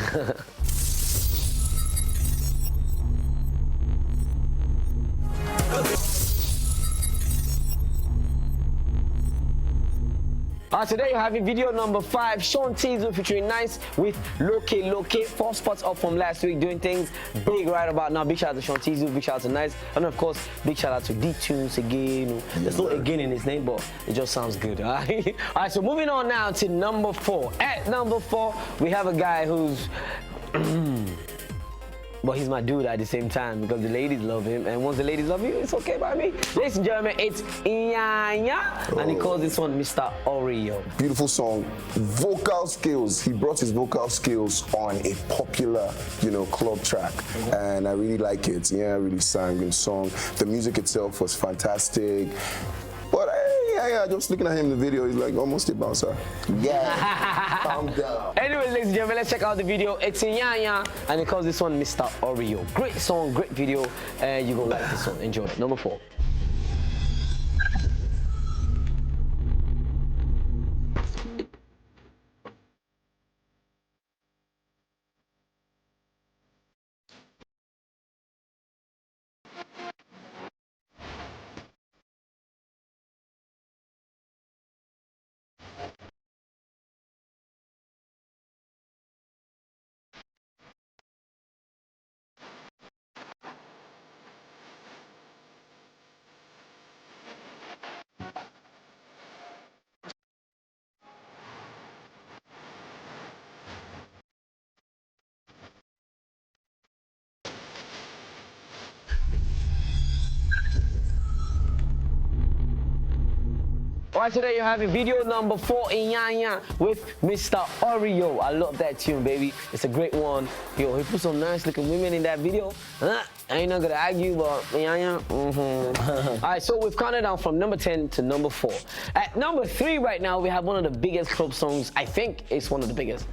Today you're having video number 5, Shantizu featuring Nice with Loke. 4 spots up from last week, doing things big right about now. Big shout out to Shantizu, big shout out to Nice, and of course, big shout out to D-Tunes again. There's no again in his name, but it just sounds good. All right, so moving on now to number 4. At number 4, we have a guy who's but he's my dude at the same time because the ladies love him, and once the ladies love you, it's okay by me. Ladies and gentlemen, it's Inyanya, and he calls this one Mr. Oreo. Beautiful song. Vocal skills. He brought his vocal skills on a popular, club track, and I really like it. Yeah, I really sang and song. The music itself was fantastic. But just looking at him in the video, he's like almost a bouncer. Yeah, calm down. Anyways, ladies and gentlemen, let's check out the video. It's Inyanya, and he calls this one Mr. Oreo. Great song, great video, and you're gonna like this one. Enjoy. Number 4. Alright, today you're having video number 4, Inyanya with Mr. Oreo. I love that tune, baby. It's a great one. He put some nice looking women in that video. I ain't not gonna argue, but Inyanya. Alright, so we've counted down from number 10 to number 4. At number 3 right now, we have one of the biggest club songs. I think it's one of the biggest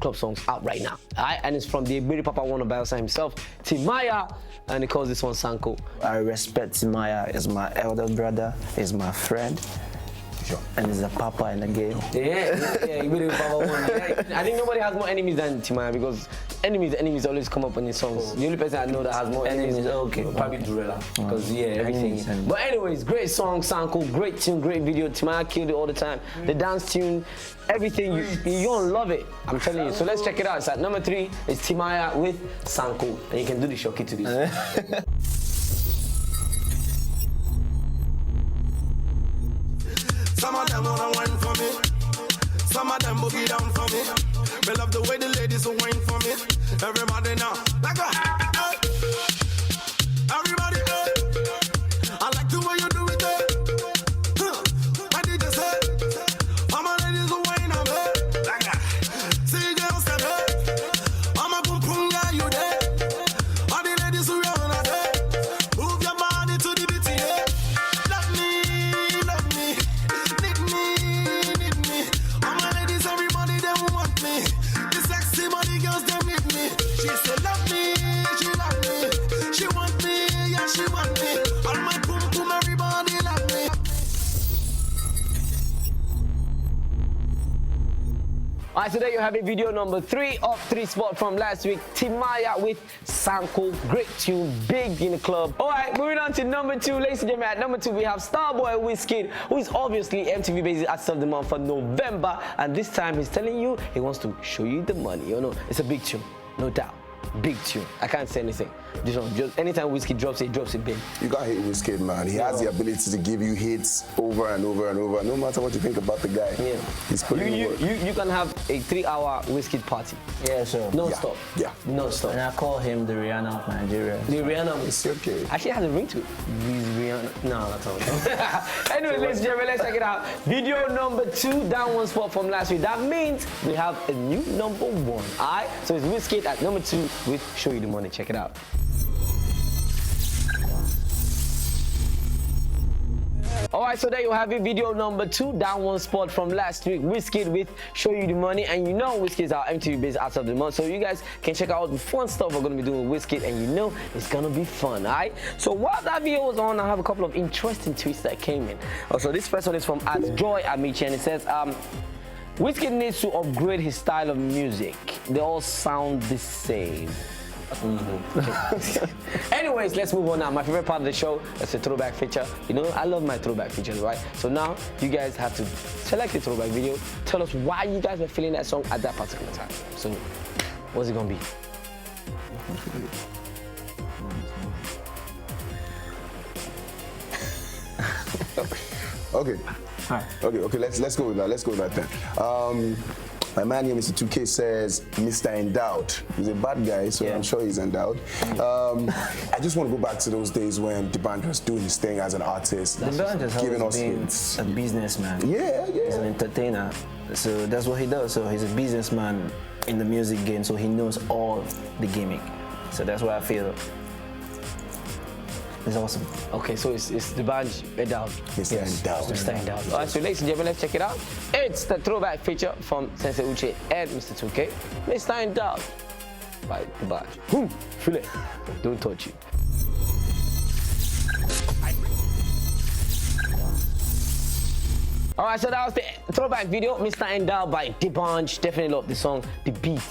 club songs out right now. Alright, and it's from the Ibiri Papa One of Bielsa himself, Timaya, and he calls this one Sanko. I respect Timaya. He's my elder brother. He's my friend. And he's a papa in the game. Yeah, Ibiri Papa One. I think nobody has more enemies than Timaya because enemies always come up on his songs. The only person I know that has more enemies, probably Durella. Because everything. But anyways, great song, Sanko, great tune, great video. Timaya killed it all the time. The dance tune, everything, you're gonna love it. I'm telling you. So let's check it out. It's at number 3, it's Timaya with Sanko. And you can do the shoki to this. Some of them wanna wine for me. Some of them boogie down for me. Me love the way the ladies ladies who wine for me. Everybody now, like a everybody, I like the way you do it, what did you say? All my ladies who wine on me, like a see girls said, I'm a boom boom guy, you there? All the ladies who run on there, move your body to the beat, yeah. Love me, need me. All my ladies, everybody, they want me. The sexy body girls, they need me. She said, love me, she want me, yeah, she want me. All my boom boom, everybody love me. Alright, so there you have it, video number 3 of 3 spot from last week. Timaya with Sanko, great tune, big in the club. Alright, moving on to number 2, ladies and gentlemen. At number 2, we have Starboy Wizkid, who is obviously MTV Basic Artist of the Month for November, and this time he's telling you he wants to show you the money. You know, it's a big tune, no doubt. Big tune. I can't say anything. Just anytime Wizkid drops it, he drops it big. You can't hate Wizkid, man. He has the ability to give you hits over and over and over. No matter what you think about the guy. Yeah. He's putting in work. You can have a 3-hour Wizkid party. Yeah, sure. Non-stop. Yeah. Non-stop. And I call him the Rihanna of Nigeria. The Rihanna. It's okay. Actually has a ring to it. He's Rihanna. No, that's all. Anyway, ladies and gentlemen, let's check it out. Video number 2, down 1 spot from last week. That means we have a new number 1. Alright? So it's Wizkid at number 2 with Show You the Money. Check it out. Alright, so there you have it, video number 2, down 1 spot from last week. Wizkid with Show You the Money, and you know Wizkid is our MTV Basic Artist of the Month, so you guys can check out the fun stuff we're going to be doing with Wizkid, and you know it's going to be fun, alright? So while that video was on, I have a couple of interesting tweets that came in. Also, this first one is from Joy Amici, and it says, Wizkid needs to upgrade his style of music. They all sound the same. Anyways, let's move on now. My favorite part of the show is the throwback feature. You know, I love my throwback features, right? So now you guys have to select the throwback video. Tell us why you guys were feeling that song at that particular time. So, what's it gonna be? Okay. Okay. Let's go with that. Let's go with that then. My man here, Mr. 2K, says Mr. Endowed. He's a bad guy, so I'm sure he's endowed. I just want to go back to those days when D'banj was doing his thing as an artist, giving us hits. A businessman. Yeah. He's an entertainer. So that's what he does. So he's a businessman in the music game, so he knows all the gimmick. So that's why I feel it's awesome. Okay, so it's D'banj Endowed. Mr. Endowed. Mr. Endowed. All right, so ladies and gentlemen, let's check it out. It's the throwback feature from Sensei Uche and Mr. 2K. Mr. Endowed by D'banj. Boom, feel it. Don't touch you. All right, so that was the throwback video, Mr. Endowed by D'banj. Definitely love the song. The beat.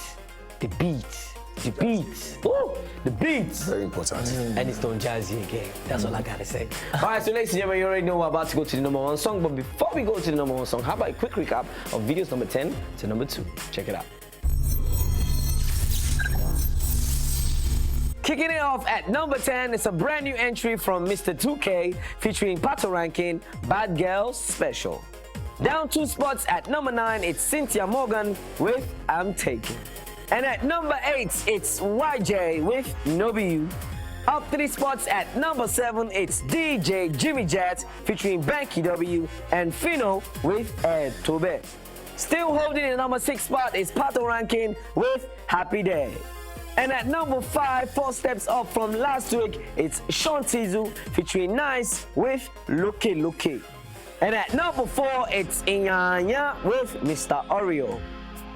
Ooh, the beats. Very important. And it's done jazzy again. That's all I gotta say. All right, so ladies and gentlemen, you already know we're about to go to the number 1 song. But before we go to the number 1 song, how about a quick recap of videos number 10 to number 2? Check it out. Kicking it off at number 10, it's a brand new entry from Mr. 2K featuring Pato Rankin, Bad Girls Special. Down 2 spots at number 9, it's Cynthia Morgan with I'm Taken. And at number 8, it's YJ with No Be You. Up 3 spots at number 7, it's DJ Jimmy Jazz featuring Banky W and Fino with Ed Tobe. Still holding the number 6 spot is Pato Rankin with Happy Day. And at number 5, 4 steps up from last week, it's Sean Tizu featuring Nice with Loke Loke. And at number 4, it's Inyanya with Mr. Oreo.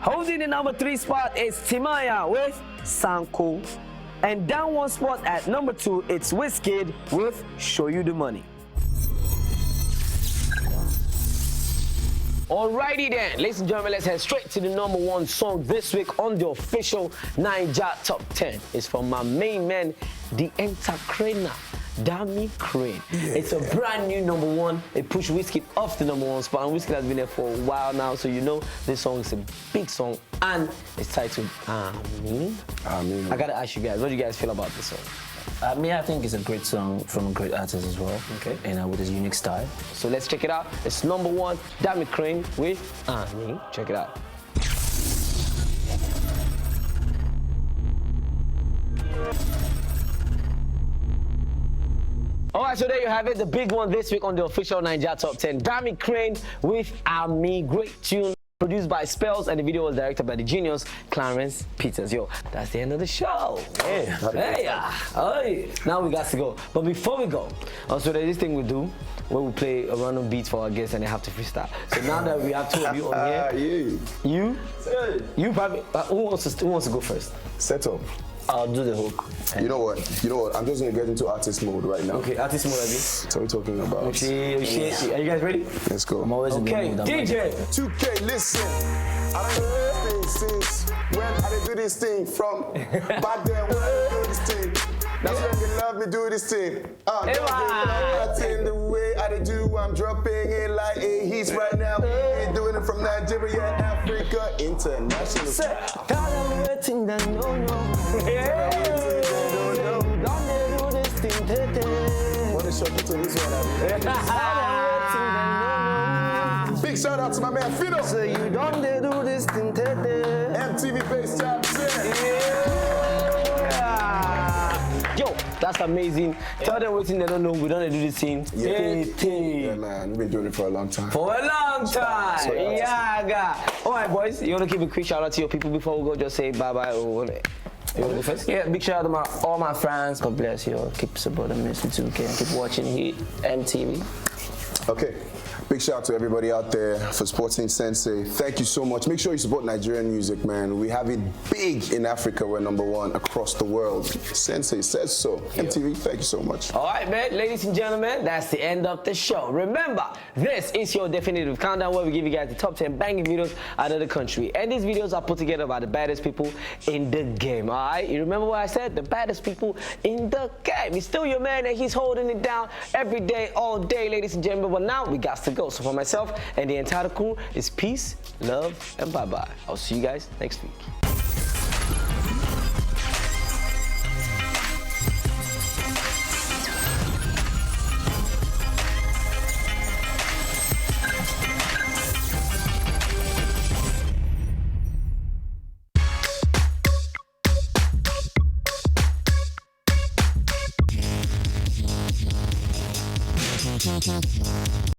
Holding the number 3 spot is Timaya with Sanko. And down 1 spot at number 2, it's Wizkid with Show You the Money. Alrighty then, ladies and gentlemen, let's head straight to the number 1 song this week on the official Naija Top 10. It's from my main man, the Entertainer, Dami Crane. Yeah. It's a brand new number 1. It pushed Wizkid off the number 1 spot, and Wizkid has been there for a while now, so you know this song is a big song, and it's titled Amin. I gotta ask you guys, what do you guys feel about this song? I think it's a great song from a great artist as well. Okay. And with his unique style. So let's check it out. It's number 1, Dami Crane with Amin. Check it out. right, so there you have it. The big one this week on the official Nigeria Top 10. Dami Crane with Ami. Great tune. Produced by Spells, and the video was directed by the genius Clarence Peters. Yo, that's the end of the show. Hey, now we got to go. But before we go, also there's this thing we do where we play a random beat for our guests and they have to freestyle. So now that we have two of you on here, you probably who wants to go first? Set up. I'll do the hook. You know what? I'm just gonna get into artist mode right now. Okay, artist mode, Abi. So we're talking about. Are you guys ready? Let's go. I'm always okay, DJ. 2K, listen. I don't know since when I did do this thing from back then when I did do this thing. That's when they love me do this thing. In the way I did do, I'm dropping it like a heat right now. We're doing it from Nigeria, Africa, international. What is short to this one? Big shout out to my man Fido. So you don't do this thing today. MTV Base Top 10. Yo, that's amazing. Tell them what they don't know. We don't do this thing. Yeah, man. We've been doing it for a long time. For a long time. All right, boys. You want to give a quick shout out to your people before we go? Just say bye-bye or you want to go first? Yeah, big shout out to all my friends. God bless you. Keep supporting Mr. 2K and keep watching MTV. Okay. Big shout out to everybody out there for supporting Sensei. Thank you so much. Make sure you support Nigerian music, man. We have it big in Africa. We're #1 across the world. Sensei says so. MTV, thank you so much. All right, man. Ladies and gentlemen, that's the end of the show. Remember, this is your definitive countdown where we give you guys the top 10 banging videos out of the country. And these videos are put together by the baddest people in the game, all right? You remember what I said? The baddest people in the game. He's still your man and he's holding it down every day, all day, ladies and gentlemen. But now we got to go. So for myself and the entire crew, it's peace, love, and bye-bye. I'll see you guys next week.